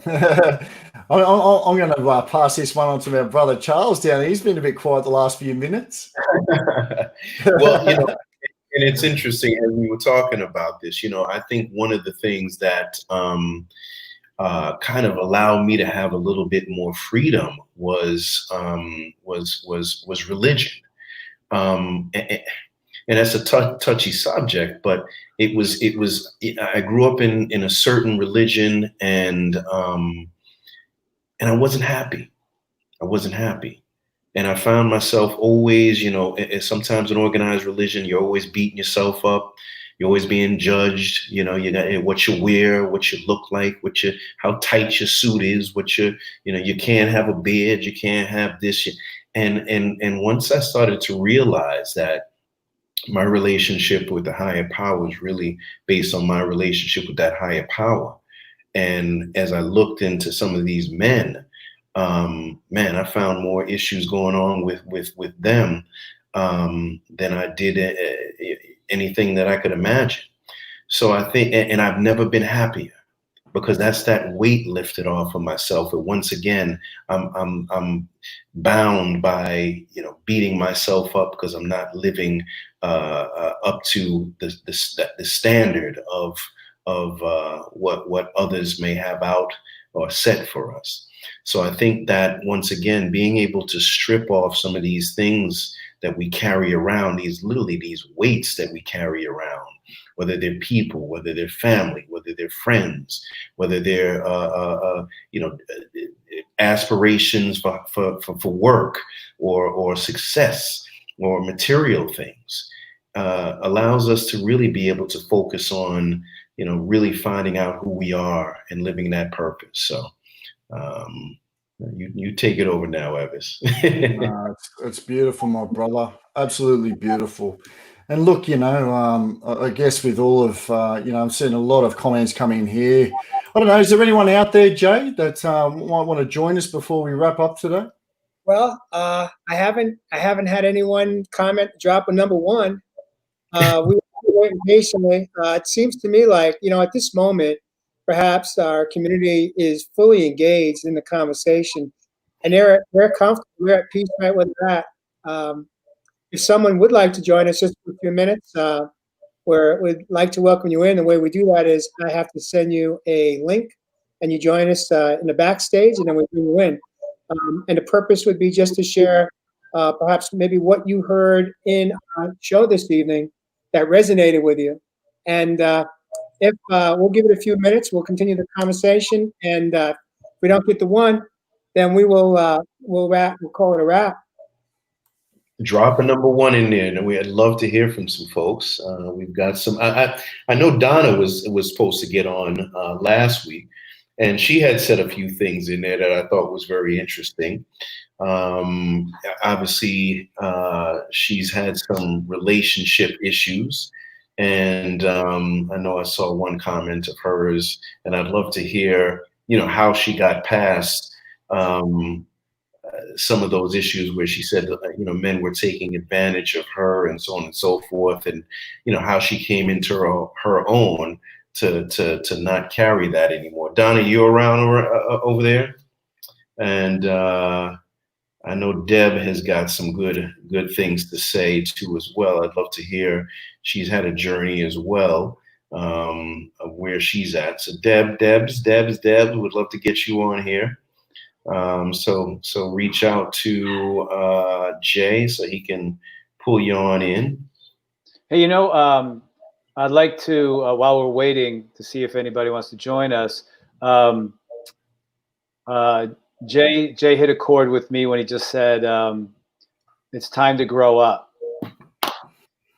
got? I'm going to pass this one on to my brother Charles down there. He's been a bit quiet the last few minutes. Well, you know, and it's interesting as we were talking about this. You know, I think one of the things that kind of allowed me to have a little bit more freedom was religion. And that's a touchy subject, but I grew up in a certain religion, and I wasn't happy. And I found myself always, you know, sometimes in organized religion, you're always beating yourself up. You're always being judged. You know, you got what you wear, what you look like, how tight your suit is, you can't have a beard, you can't have this. And once I started to realize that my relationship with the higher power is really based on my relationship with that higher power. And as I looked into some of these men, I found more issues going on with them than I did anything that I could imagine. So I think, and I've never been happier, because that's that weight lifted off of myself. And once again, I'm bound by, you know, beating myself up because I'm not living up to the standard of what others may have out or set for us. So I think that once again, being able to strip off some of these things that we carry around, these weights that we carry around, whether they're people, whether they're family, whether they're friends, whether they're aspirations for work or success or material things, allows us to really be able to focus on, you know, really finding out who we are and living that purpose. So you take it over now, Evis. It's beautiful, my brother. Absolutely beautiful. And look, you know, I guess with all of, I'm seeing a lot of comments coming here. I don't know, is there anyone out there, Jay, that might want to join us before we wrap up today? Well, I haven't had anyone drop a number one. We waiting patiently. It seems to me like, you know, at this moment, perhaps our community is fully engaged in the conversation, and they're comfortable, they're at peace right where they're at. If someone would like to join us just for a few minutes, where we'd like to welcome you in, the way we do that is I have to send you a link, and you join us in the backstage, and then we bring you in. And the purpose would be just to share perhaps maybe what you heard in our show this evening that resonated with you. And if we'll give it a few minutes, we'll continue the conversation. And if we don't get the one, then we'll wrap. We'll call it a wrap. Drop a number one in there, and I'd love to hear from some folks. We've got some. I know Donna was supposed to get on last week, and she had said a few things in there that I thought was very interesting. Obviously, she's had some relationship issues, and I know I saw one comment of hers, and I'd love to hear, you know, how she got past some of those issues where she said, you know, men were taking advantage of her and so on and so forth, and, you know, how she came into her own to not carry that anymore. Donna, you around over there? And I know Deb has got some good things to say too as well. I'd love to hear. She's had a journey as well of where she's at. So Debs, would love to get you on here. So reach out to Jay so he can pull you on in. Hey, I'd like to, while we're waiting to see if anybody wants to join us, Jay hit a chord with me when he just said, it's time to grow up.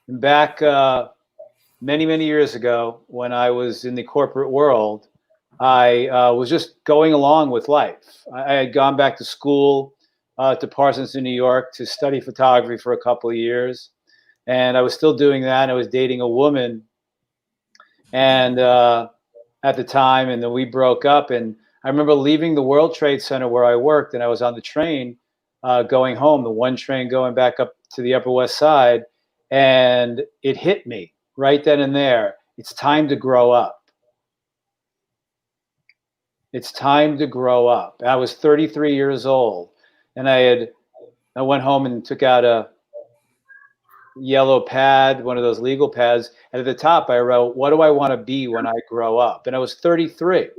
And back many years ago, when I was in the corporate world, I was just going along with life. I had gone back to school to Parsons in New York to study photography for a couple of years. And I was still doing that. I was dating a woman and at the time, and then we broke up. And I remember leaving the World Trade Center where I worked, and I was on the train going home, the one train going back up to the Upper West Side, and it hit me right then and there. It's time to grow up. It's time to grow up. I was 33 years old, and I went home and took out a yellow pad, one of those legal pads, and at the top I wrote, what do I want to be when I grow up? And I was 33.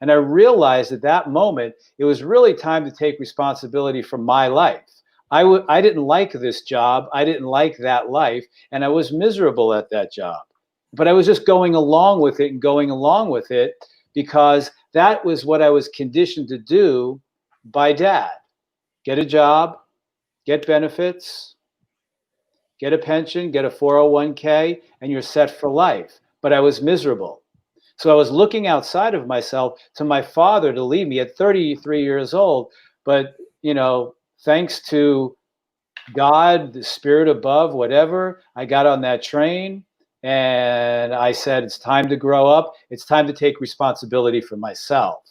And I realized at that moment, it was really time to take responsibility for my life. I didn't like this job. I didn't like that life. And I was miserable at that job. But I was just going along with it because that was what I was conditioned to do by dad. Get a job, get benefits, get a pension, get a 401k, and you're set for life. But I was miserable. So I was looking outside of myself to my father to leave me at 33 years old. But, thanks to God, the spirit above, whatever, I got on that train and I said, it's time to grow up. It's time to take responsibility for myself.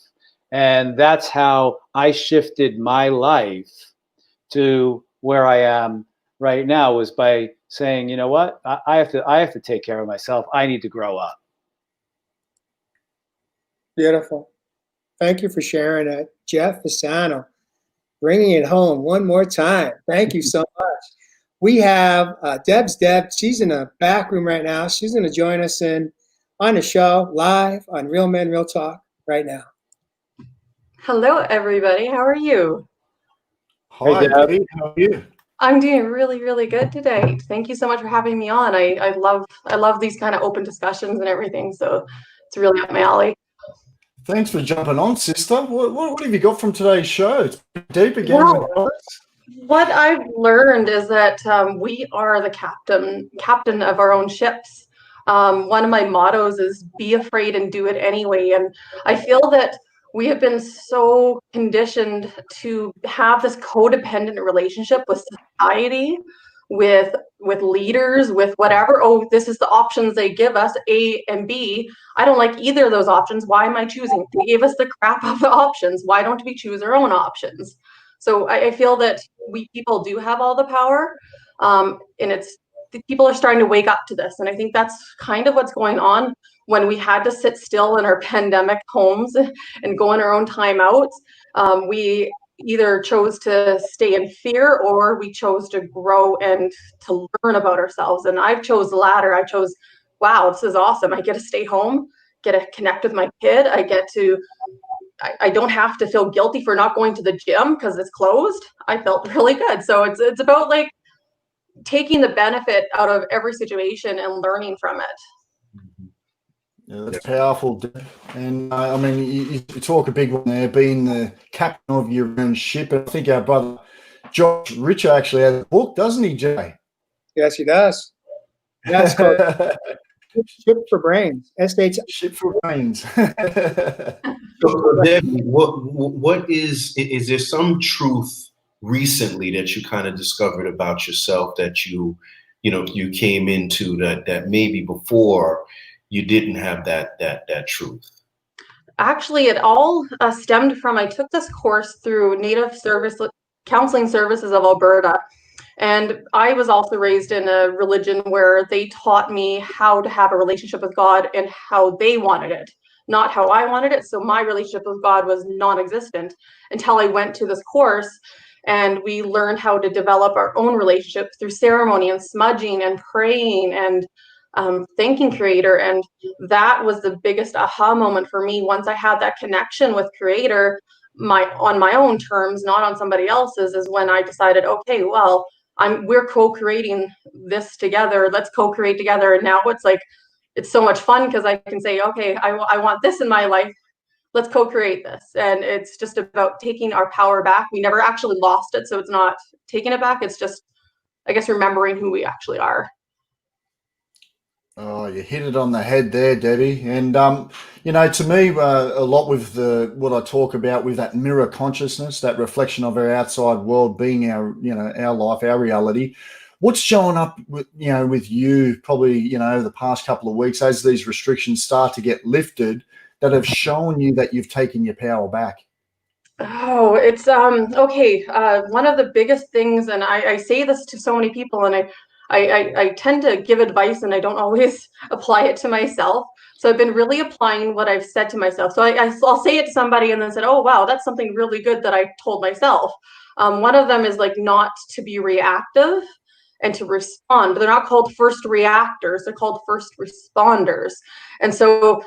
And that's how I shifted my life to where I am right now, was by saying, you know what, I have to take care of myself. I need to grow up. Beautiful. Thank you for sharing that. Jeff Fasano, bringing it home one more time. Thank you so much. We have Debs. She's in the back room right now. She's going to join us on the show live on Real Men, Real Talk right now. Hello, everybody. How are you? Hi, Dee. How are you? I'm doing really, really good today. Thank you so much for having me on. I love these kind of open discussions and everything. So it's really up my alley. Thanks for jumping on, sister. What have you got from today's show? It's deep again. Well, what I've learned is that we are the captain of our own ships. One of my mottos is be afraid and do it anyway. And I feel that we have been so conditioned to have this codependent relationship with society, with leaders, with whatever. Oh, this is the options they give us, A and B. I don't like either of those options. Why am I choosing? They gave us the crap of the options. Why don't we choose our own options? So I feel that we people do have all the power, and people are starting to wake up to this. And I think that's kind of what's going on when we had to sit still in our pandemic homes and go on our own timeouts. We either chose to stay in fear or we chose to grow and to learn about ourselves. And I've chose the latter. I chose, wow, this is awesome. I get to stay home, get to connect with my kid. I don't have to feel guilty for not going to the gym because it's closed. I felt really good. So it's about like taking the benefit out of every situation and learning from it. Yeah, that's powerful. And I mean, you talk a big one there, being the captain of your own ship. And I think our brother Josh Richer actually has a book, doesn't he, Jay? Yes, he does. That's called Ship for Brains. SH. Ship for Brains. So, Debbie, what is there some truth recently that you kind of discovered about yourself that you came into that maybe before you didn't have that truth? Actually, it all stemmed from, I took this course through Native Counseling Services of Alberta. And I was also raised in a religion where they taught me how to have a relationship with God and how they wanted it, not how I wanted it. So my relationship with God was non-existent until I went to this course, and we learned how to develop our own relationship through ceremony and smudging and praying and thanking Creator. And that was the biggest aha moment for me. Once I had that connection with Creator, on my own terms, not on somebody else's, is when I decided, okay, well, we're co-creating this together. Let's co-create together. And now it's so much fun because I can say, okay, I want this in my life. Let's co-create this. And it's just about taking our power back. We never actually lost it, so it's not taking it back. It's just, I guess, remembering who we actually are. Oh, you hit it on the head there, Debbie. And, you know, to me, a lot with what I talk about with that mirror consciousness, that reflection of our outside world being our life, our reality. What's showing up with you probably, over the past couple of weeks as these restrictions start to get lifted that have shown you that you've taken your power back? Oh, it's okay. One of the biggest things, and I say this to so many people, and I tend to give advice and I don't always apply it to myself. So I've been really applying what I've said to myself. So I'll say it to somebody and then said, oh, wow, that's something really good that I told myself. One of them is like not to be reactive and to respond. They're not called first reactors, they're called first responders. And so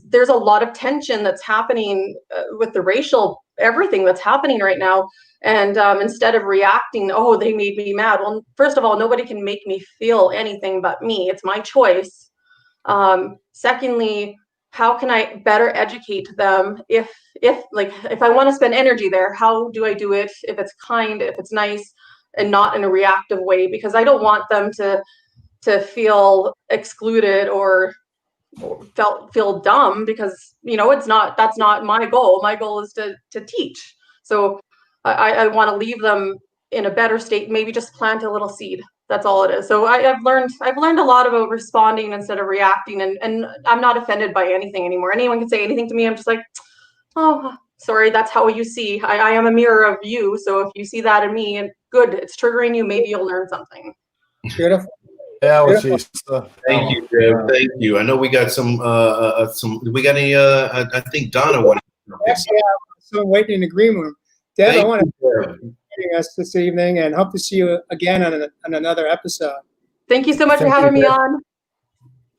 there's a lot of tension that's happening with the racial everything that's happening right now. And instead of reacting, oh, they made me mad. Well, first of all, nobody can make me feel anything but me. It's my choice. Secondly, how can I better educate them if I want to spend energy there, how do I do it if it's kind, if it's nice, and not in a reactive way? Because I don't want them to feel excluded or feel dumb, because that's not my goal. My goal is to teach. So I want to leave them in a better state, maybe just plant a little seed. That's all it is. So I've learned a lot about responding instead of reacting, and I'm not offended by anything anymore. Anyone can say anything to me. I'm just like, oh, sorry, that's how you see. I am a mirror of you. So if you see that in me, and good, it's triggering you, maybe you'll learn something. Beautiful. Thank you, Deb. Thank you. I know we got some. Do we got any? I think Donna wanted. Actually, I'm waiting in the green room. Deb, I want to thank you for joining us this evening, and hope to see you again on another episode. Thank you so much for having me on.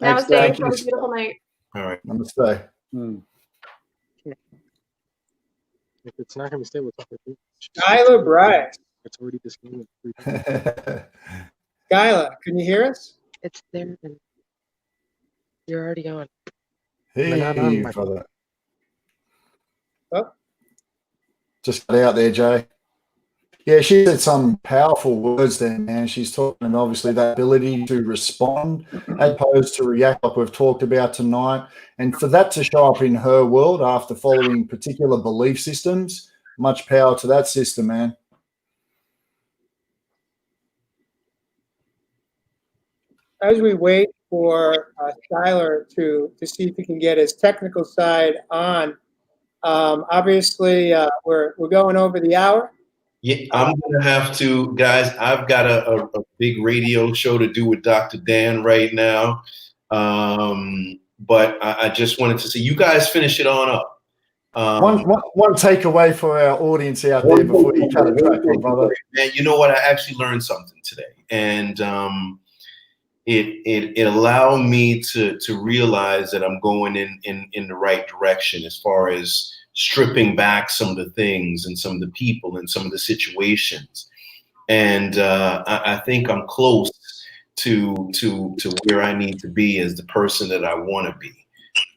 Thanks, Namaste. Have Deb. a beautiful night. All right. Namaste. If it's not going to be stable, Skylar Bryce. it's already disclaimed. Skylar, can you hear us? It's there, and you're already on. Hey, brother. Oh. Just got out there, Jay. Yeah, she said some powerful words there, man. She's talking about obviously that ability to respond as opposed to react, like we've talked about tonight. And for that to show up in her world after following particular belief systems, much power to that system, man. As we wait for Skylar to see if he can get his technical side on, obviously we're going over the hour. Yeah, I'm gonna have to, guys. I've got a big radio show to do with Dr. Dan right now, but I just wanted to see you guys finish it on up. One takeaway for our audience out there before you cut a track, brother. Man, you know what? I actually learned something today, and it allowed me to realize that I'm going in the right direction as far as stripping back some of the things and some of the people and some of the situations. And I think I'm close to where I need to be as the person that I want to be.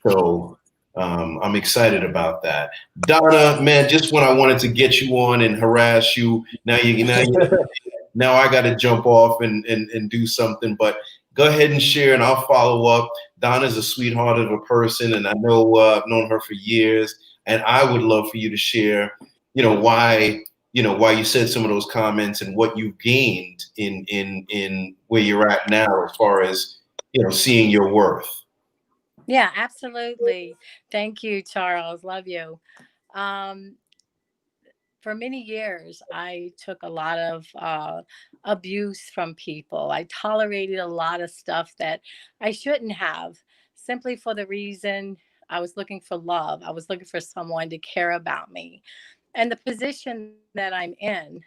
So I'm excited about that. Donna, man, just when I wanted to get you on and harass you, now I got to jump off and do something, but go ahead and share and I'll follow up. Donna's a sweetheart of a person, and I know I've known her for years. And I would love for you to share, why you said some of those comments and what you gained in where you're at now as far as, seeing your worth. Yeah, absolutely. Thank you, Charles. Love you. for many years, I took a lot of abuse from people. I tolerated a lot of stuff that I shouldn't have, simply for the reason I was looking for love. I was looking for someone to care about me. And the position that I'm in,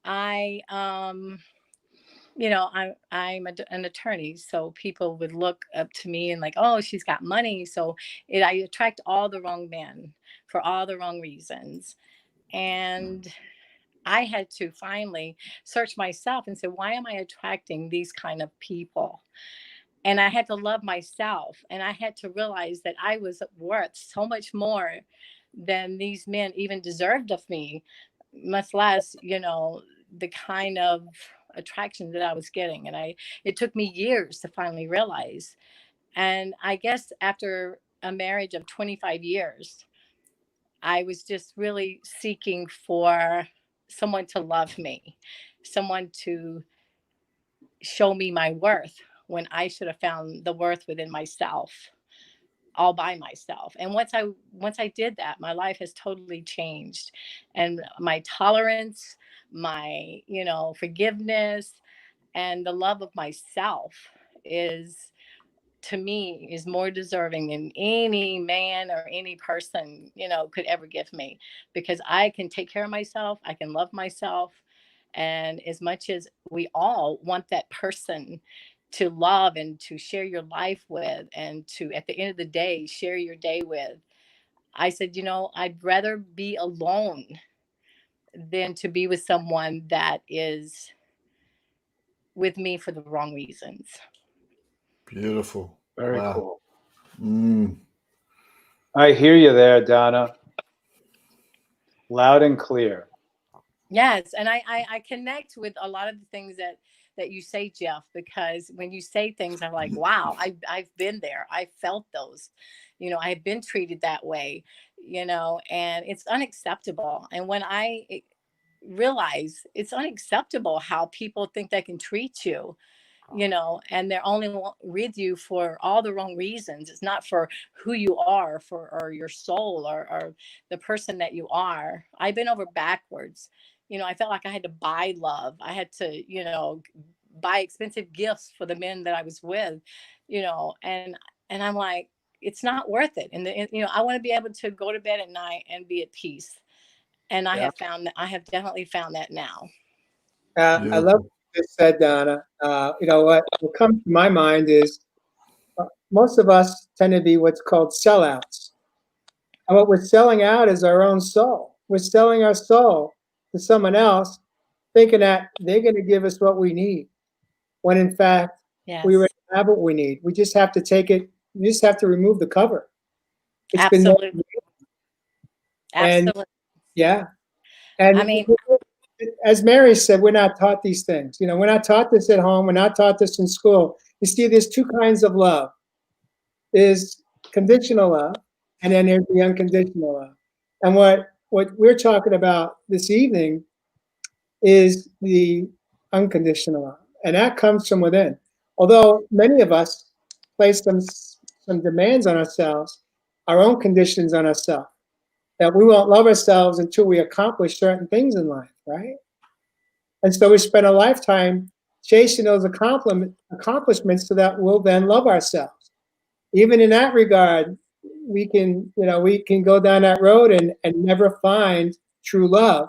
I, an attorney, so people would look up to me and like, oh, she's got money. So I attract all the wrong men for all the wrong reasons. And I had to finally search myself and say, why am I attracting these kind of people? And I had to love myself. And I had to realize that I was worth so much more than these men even deserved of me, much less, the kind of attraction that I was getting. And it took me years to finally realize. And I guess after a marriage of 25 years, I was just really seeking for someone to love me, someone to show me my worth when I should have found the worth within myself, all by myself. And once I did that, my life has totally changed. And my tolerance, my, forgiveness, and the love of myself is, to me, is more deserving than any man or any person, could ever give me, because I can take care of myself. I can love myself. And as much as we all want that person to love and to share your life with, and to, at the end of the day, share your day with, I said, I'd rather be alone than to be with someone that is with me for the wrong reasons. Beautiful. Very Wow. cool. Mm. I hear you there, Donna. Loud and clear. Yes, and I connect with a lot of the things that you say, Jeff, because when you say things, I'm like, wow, I've been there. I felt those, I've been treated that way, and it's unacceptable. And when I realize it's unacceptable how people think they can treat you, and they're only with you for all the wrong reasons. It's not for who you are, or your soul, or the person that you are. I've been over backwards. I felt like I had to buy love. I had to, buy expensive gifts for the men that I was with, and I'm like, it's not worth it. And I want to be able to go to bed at night and be at peace. And I have found that, I have definitely found that now. I love what you just said, Donna. What comes to my mind is most of us tend to be what's called sellouts. And what we're selling out is our own soul. We're selling our soul to someone else, thinking that they're going to give us what we need, when in fact, we Yes, already have what we need. We just have to take it, we just have to remove the cover. It's been there. absolutely. And Absolutely. yeah. I And mean, as Mary said, we're not taught these things. We're not taught this at home. We're not taught this in school. You see, there's two kinds of love. There's conditional love, and then there's the unconditional love. And what we're talking about this evening is the unconditional love, and that comes from within. Although many of us place some demands on ourselves, our own conditions on ourselves, that we won't love ourselves until we accomplish certain things in life, right? And so we spend a lifetime chasing those accomplishments so that we'll then love ourselves. Even in that regard, we can go down that road and never find true love,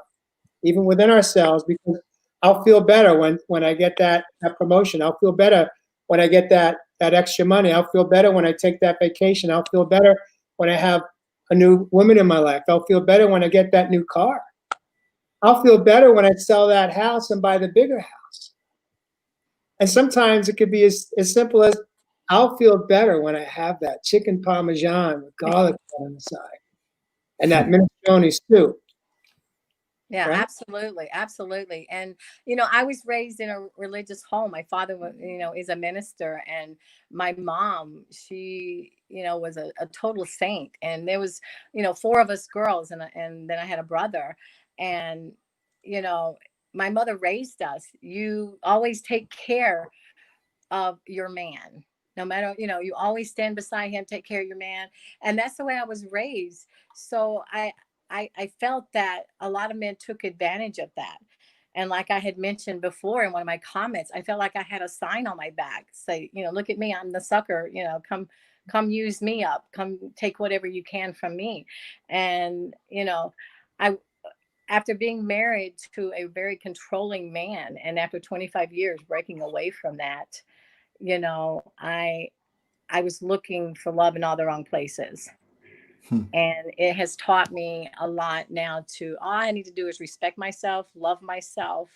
even within ourselves, because I'll feel better when I get that promotion. I'll feel better when I get that extra money. I'll feel better when I take that vacation. I'll feel better when I have a new woman in my life. I'll feel better when I get that new car. I'll feel better when I sell that house and buy the bigger house. And sometimes it could be as simple as, I'll feel better when I have that chicken parmesan with garlic on the side and that minestrone stew. yeah, Right? absolutely. Absolutely. And, I was raised in a religious home. My father, is a minister, and my mom, she, was a total saint. And there was, four of us girls, and then I had a brother. And, you know, my mother raised us. You always take care of your man. No matter, you always stand beside him, take care of your man. And that's the way I was raised. So I felt that a lot of men took advantage of that. And like I had mentioned before in one of my comments, I felt like I had a sign on my back, say, look at me, I'm the sucker, come use me up, come take whatever you can from me. And, I, after being married to a very controlling man, and after 25 years breaking away from that, I was looking for love in all the wrong places. And it has taught me a lot now to, all I need to do is respect myself, love myself,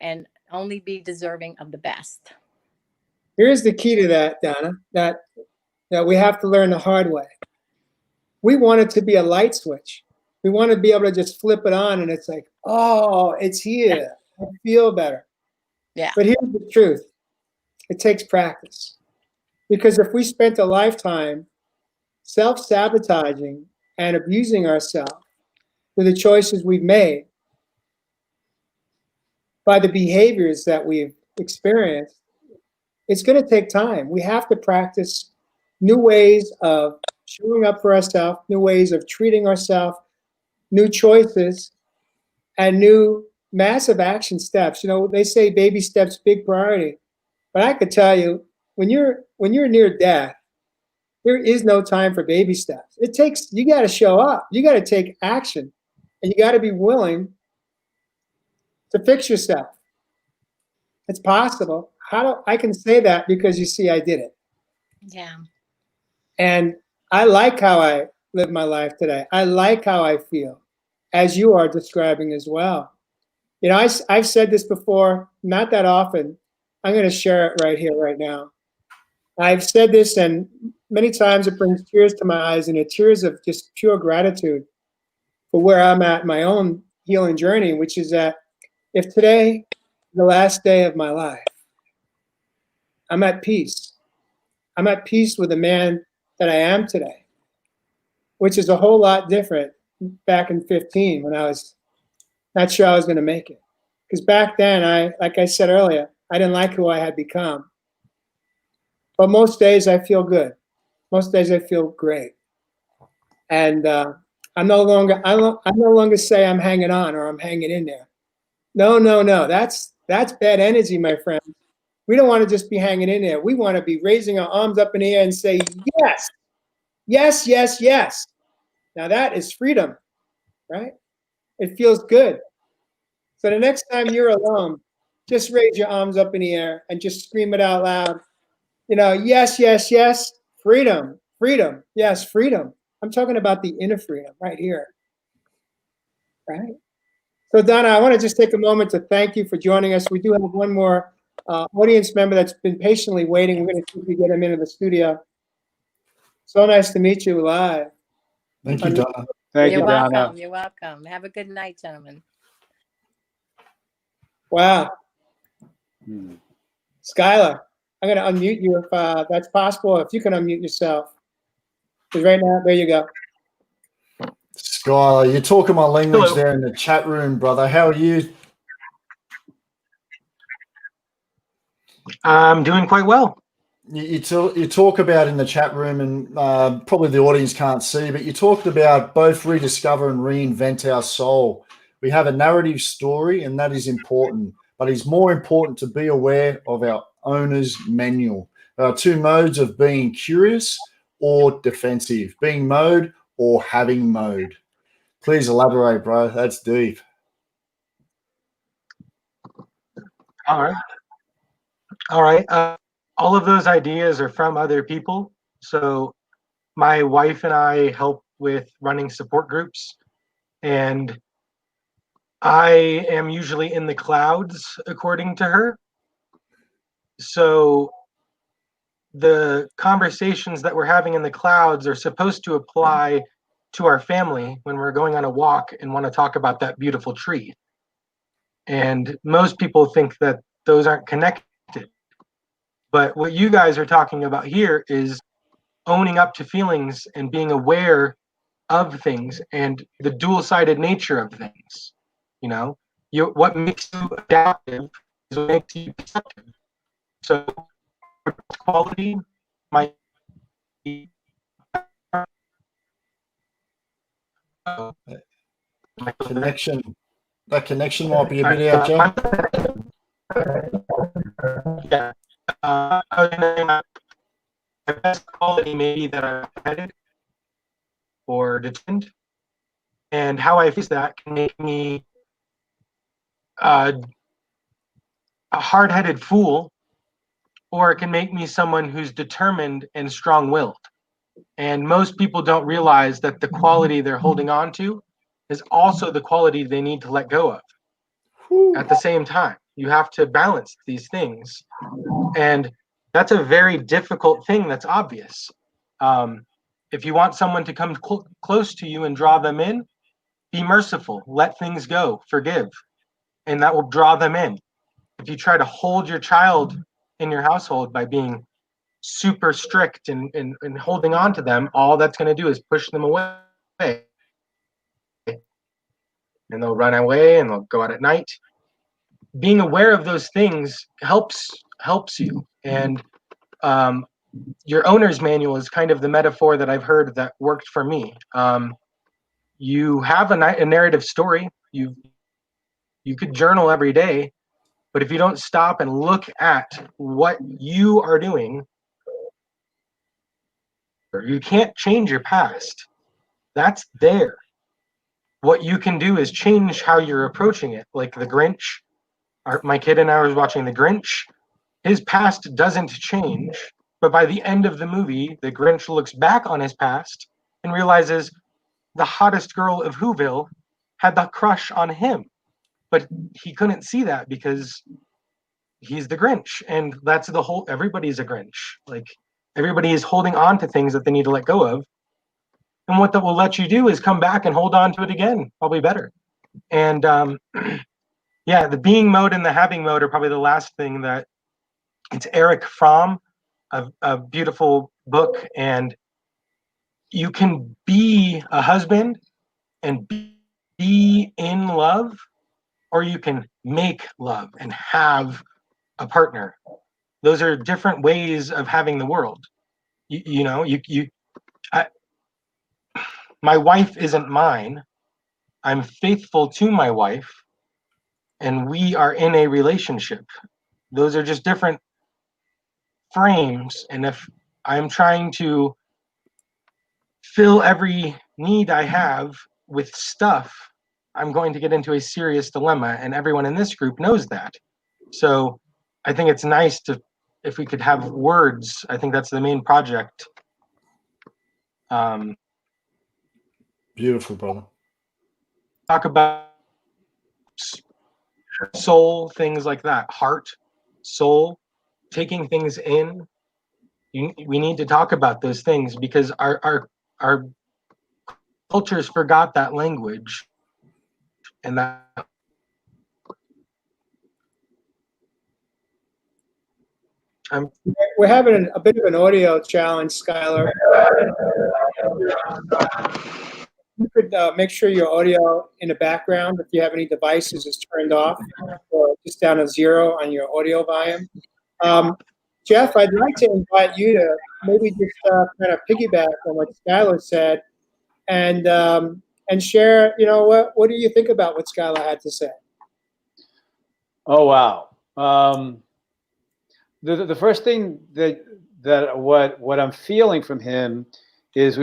and only be deserving of the best. Here's the key to that, Donna, that we have to learn the hard way. We want it to be a light switch. We want to be able to just flip it on and it's like, oh, it's here. I feel better. Yeah. But here's the truth. It takes practice. Because if we spent a lifetime self-sabotaging and abusing ourselves through the choices we've made, by the behaviors that we've experienced, it's going to take time. We have to practice new ways of showing up for ourselves, new ways of treating ourselves, new choices, and new massive action steps. They say baby steps, big priority. But I could tell you, when you're near death, there is no time for baby steps. You got to show up. You got to take action, and you got to be willing to fix yourself. It's possible. I can say that because you see, I did it. Yeah. And I like how I live my life today. I like how I feel, as you are describing as well. I've said this before, not that often. I'm going to share it right here, right now. I've said this, and many times it brings tears to my eyes, and tears of just pure gratitude for where I'm at in my own healing journey, which is that if today is the last day of my life, I'm at peace. I'm at peace with the man that I am today, which is a whole lot different back in 15 when I was not sure I was going to make it. Because back then, like I said earlier, I didn't like who I had become. But most days I feel good. Most days I feel great. And I no longer say I'm hanging on or I'm hanging in there. No. That's bad energy, my friend. We don't want to just be hanging in there. We want to be raising our arms up in the air and say, yes, yes, yes, yes. Now that is freedom, right? It feels good. So the next time you're alone, just raise your arms up in the air and just scream it out loud. Yes, yes, yes, freedom, freedom, yes, freedom. I'm talking about the inner freedom right here, right? So Donna, I want to just take a moment to thank you for joining us. We do have one more audience member that's been patiently waiting. We're going to see if we get him into the studio. So nice to meet you live. Thank you, Donna. Thank You're you, welcome. Donna. You're welcome. Have a good night, gentlemen. Wow. Skylar, I'm going to unmute you if that's possible. If you can unmute yourself. Because right now, there you go. Skylar, you're talking my language Hello. there in the chat room, brother. How are you? I'm doing quite well. You talk about in the chat room, and probably the audience can't see, but you talked about both rediscover and reinvent our soul. We have a narrative story, and that is important, but it's more important to be aware of our owner's manual. There are two modes of being curious or defensive, being mode or having mode. Please elaborate, bro. That's deep. All right. All right. All of those ideas are from other people. So my wife and I help with running support groups, and I am usually in the clouds, according to her. So the conversations that we're having in the clouds are supposed to apply to our family when we're going on a walk and want to talk about that beautiful tree. And most people think that those aren't connected. But what you guys are talking about here is owning up to feelings and being aware of things and the dual-sided nature of things. What makes you adaptive is what makes you perceptive. So quality might be That connection might be a bit out, Jeff. Yeah. I was gonna say my best quality maybe that I've had or determined, and how I face that can make me a hard-headed fool, or it can make me someone who's determined and strong-willed. And most people don't realize that the quality they're holding on to is also the quality they need to let go of. At the same time, you have to balance these things, and that's a very difficult thing. That's obvious. If you want someone to come close to you and draw them in, be merciful, let things go, forgive, and that will draw them in. If you try to hold your child in your household by being super strict and holding on to them, all that's going to do is push them away, and they'll run away and they'll go out at night. Being aware of those things helps you. And your owner's manual is kind of the metaphor that I've heard that worked for me. You have a narrative story. You could journal every day, but if you don't stop and look at what you are doing, you can't change your past. That's there. What you can do is change how you're approaching it. Like the Grinch. My kid and I was watching the Grinch. His past doesn't change, but by the end of the movie, the Grinch looks back on his past and realizes the hottest girl of Whoville had the crush on him. But he couldn't see that because he's the Grinch. And that's the whole, everybody's a Grinch. Like, everybody is holding on to things that they need to let go of. And what that will let you do is come back and hold on to it again, probably better. And yeah, the being mode and the having mode are probably the last thing that, it's Eric Fromm, a beautiful book. And you can be a husband and be in love, or you can make love and have a partner. Those are different ways of having the world. My wife isn't mine. I'm faithful to my wife, and we are in a relationship. Those are just different frames. And if I'm trying to fill every need I have with stuff, I'm going to get into a serious dilemma, and everyone in this group knows that. So I think it's nice if we could have words. I think that's the main project. Beautiful, brother. Talk about soul, things like that, heart, soul, taking things in. We need to talk about those things because our cultures forgot that language, and that. We're having a bit of an audio challenge, Skylar. You could make sure your audio in the background, if you have any devices, is turned off or just down to 0 on your audio volume. Jeff, I'd like to invite you to maybe just kind of piggyback on what Skylar said and share, what do you think about what Skylar had to say? Oh, wow. The first thing that what I'm feeling from him is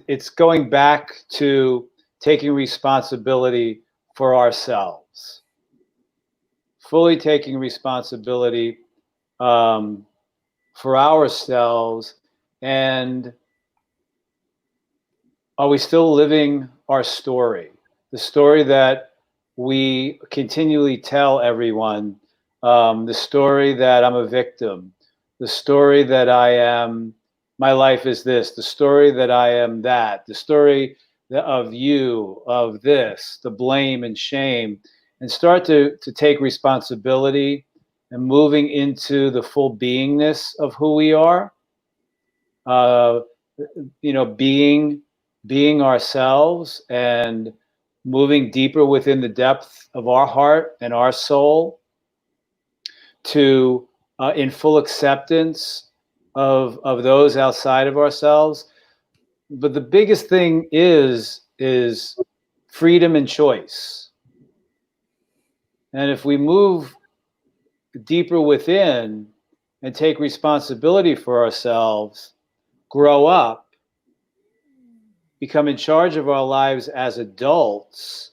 it's going back to taking responsibility for ourselves, fully taking responsibility for ourselves. And are we still living our story, the story that we continually tell everyone? The story that I'm a victim, the story that my life is this, the story that I am that, the story of you, of this, the blame and shame, and start to take responsibility and moving into the full beingness of who we are, being ourselves and moving deeper within the depth of our heart and our soul, to in full acceptance of those outside of ourselves. But the biggest thing is freedom and choice. And if we move deeper within and take responsibility for ourselves, grow up, become in charge of our lives as adults,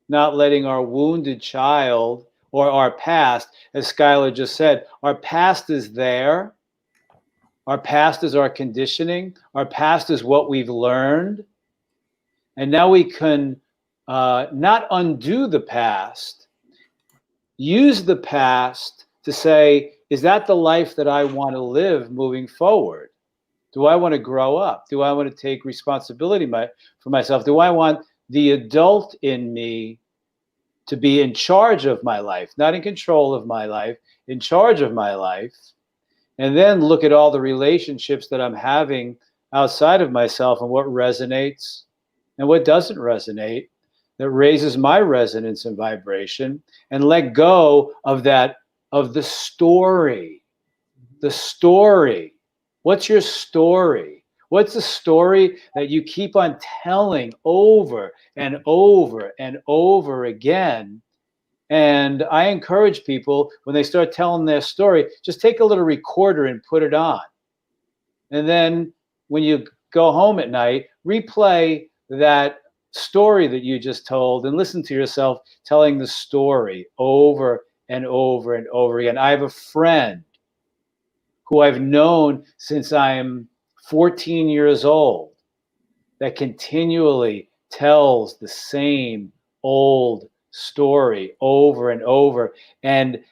not letting our wounded child or our past, as Skylar just said, our past is there. Our past is our conditioning. Our past is what we've learned. And now we can not undo the past, use the past to say, is that the life that I want to live moving forward? Do I want to grow up? Do I want to take responsibility for myself? Do I want the adult in me to be in charge of my life, not in control of my life, in charge of my life? And then look at all the relationships that I'm having outside of myself and what resonates and what doesn't resonate, that raises my resonance and vibration, and let go of that, of the story. The story. What's your story? What's the story that you keep on telling over and over and over again? And I encourage people, when they start telling their story, just take a little recorder and put it on. And then when you go home at night, replay that story that you just told and listen to yourself telling the story over and over and over again. I have a friend who I've known since I'm 14 years old that continually tells the same old story over and over. And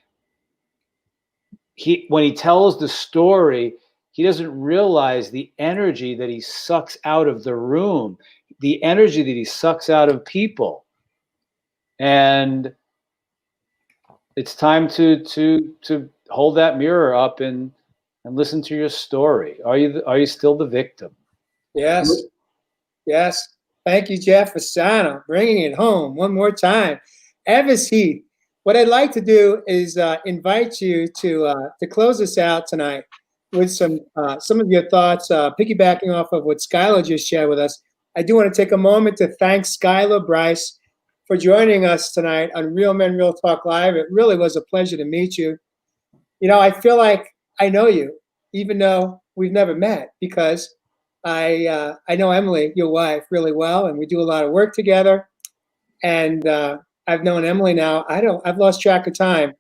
when he tells the story, he doesn't realize the energy that he sucks out of the room, the energy that he sucks out of people. And it's time to hold that mirror up and listen to your story. Are you still the victim? Yes. Yes. Thank you, Jeff Fasano, bringing it home one more time. Evis Heath, what I'd like to do is invite you to close us out tonight with some of your thoughts, piggybacking off of what Skylar just shared with us. I do want to take a moment to thank Skylar Bryce for joining us tonight on Real Men Real Talk Live. It really was a pleasure to meet you. You know, I feel like I know you, even though we've never met, because I know Emily, your wife, really well, and we do a lot of work together. And I've known Emily now. I've lost track of time.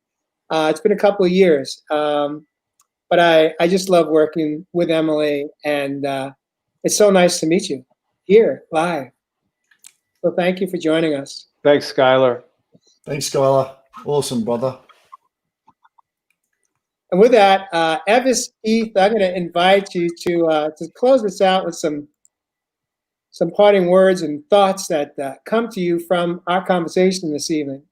It's been a couple of years, but I just love working with Emily, and it's so nice to meet you here live. So thank you for joining us. Thanks, Skylar. Thanks, Skylar. Awesome, brother. And with that, Evis Heath, I'm going to invite you to close this out with some parting words and thoughts that come to you from our conversation this evening.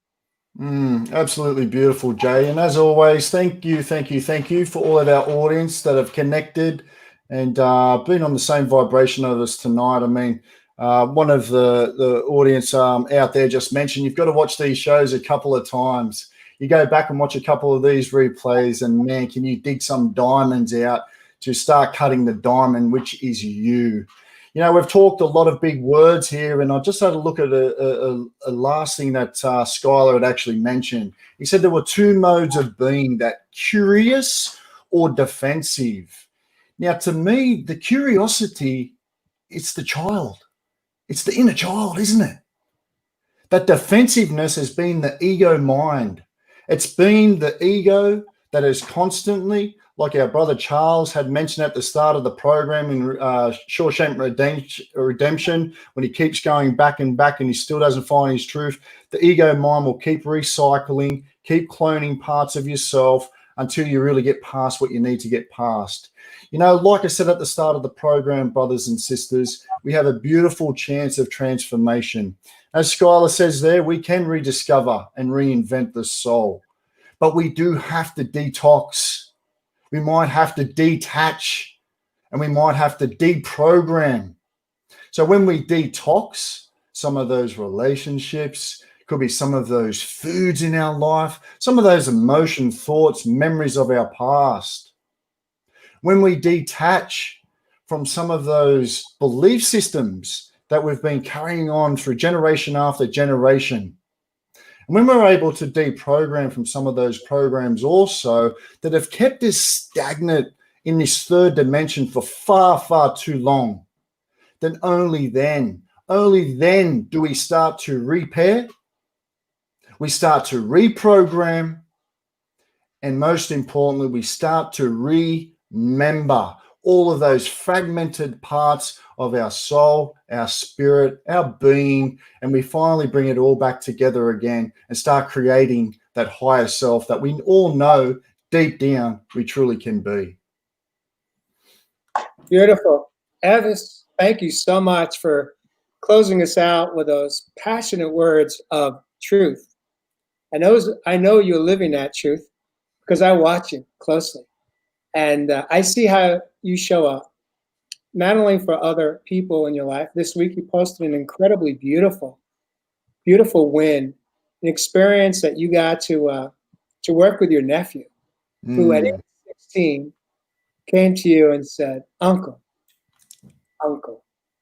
Absolutely beautiful, Jay. And as always, thank you for all of our audience that have connected and been on the same vibration of us tonight. I mean, one of the audience out there just mentioned, you've got to watch these shows a couple of times. You go back and watch a couple of these replays, and man, can you dig some diamonds out to start cutting the diamond, which is you. You know, we've talked a lot of big words here, and I just had a look at a last thing that Skylar had actually mentioned. He said there were two modes of being, that curious or defensive. Now, to me, the curiosity, it's the child. It's the inner child, isn't it? That defensiveness has been the ego mind. It's been the ego that is constantly, like our brother Charles had mentioned at the start of the program in Shawshank Redemption, when he keeps going back and back and he still doesn't find his truth, the ego mind will keep recycling, keep cloning parts of yourself until you really get past what you need to get past. You know, like I said at the start of the program, brothers and sisters, we have a beautiful chance of transformation. As Skylar says there, we can rediscover and reinvent the soul, but we do have to detox. We might have to detach, and we might have to deprogram. So when we detox some of those relationships, could be some of those foods in our life, some of those emotion, thoughts, memories of our past. When we detach from some of those belief systems that we've been carrying on through generation after generation. And when we're able to deprogram from some of those programs also that have kept us stagnant in this third dimension for far, far too long, then only then do we start to repair, we start to reprogram, and most importantly, we start to remember all of those fragmented parts of our soul, our spirit, our being, and we finally bring it all back together again and start creating that higher self that we all know deep down we truly can be. Beautiful. Evis, thank you so much for closing us out with those passionate words of truth. I know you're living that truth because I watch you closely. And I see how you show up, not only for other people in your life. This week you posted an incredibly beautiful win, an experience that you got to work with your nephew, who at age 16 came to you and said, Uncle,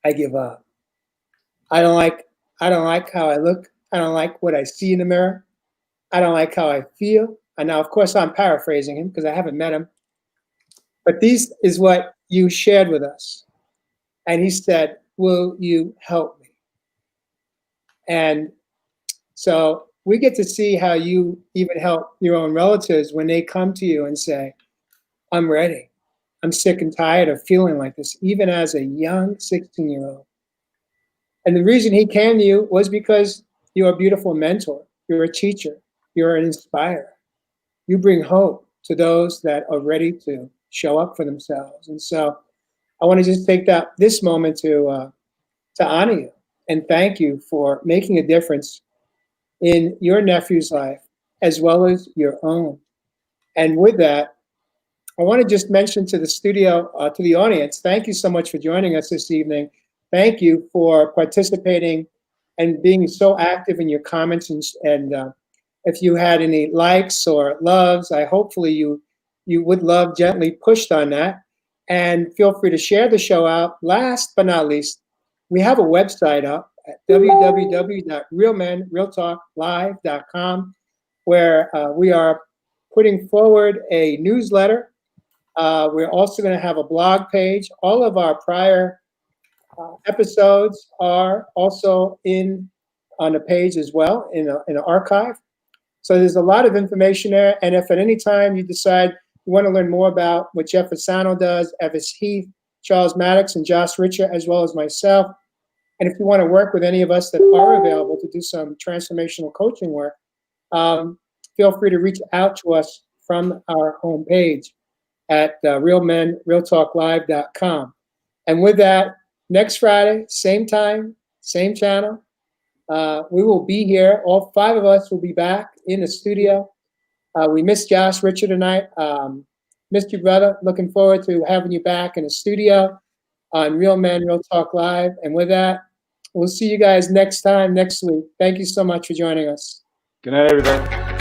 I give up. I don't like how I look. I don't like what I see in the mirror. I don't like how I feel. And now, of course, I'm paraphrasing him because I haven't met him. But this is what you shared with us. And he said, will you help me? And so we get to see how you even help your own relatives when they come to you and say, I'm ready. I'm sick and tired of feeling like this, even as a young 16-year-old. And the reason he came to you was because you're a beautiful mentor. You're a teacher. You're an inspirer. You bring hope to those that are ready to show up for themselves. And so I want to just take this moment to honor you and thank you for making a difference in your nephew's life as well as your own. And with that, I want to just mention to the studio, to the audience, thank you so much for joining us this evening. Thank you for participating and being so active in your comments. And if you had any likes or loves, hopefully you would love gently pushed on that. And feel free to share the show out. Last but not least, we have a website up at www.realmenrealtalklive.com, where we are putting forward a newsletter. We're also going to have a blog page. All of our prior episodes are also on the page as well, in an archive. So there's a lot of information there. And if at any time you decide you want to learn more about what Jeff Fasano does, Evis Heath, Charles Mattocks, and Josh Richer, as well as myself, and if you want to work with any of us that are available to do some transformational coaching work, feel free to reach out to us from our homepage at realmenrealtalklive.com. And with that, next Friday, same time, same channel, we will be here. All 5 of us will be back in the studio. We missed Josh Richer tonight. Missed you, brother. Looking forward to having you back in the studio on Real Men, Real Talk Live. And with that, we'll see you guys next time, next week. Thank you so much for joining us. Good night, everybody.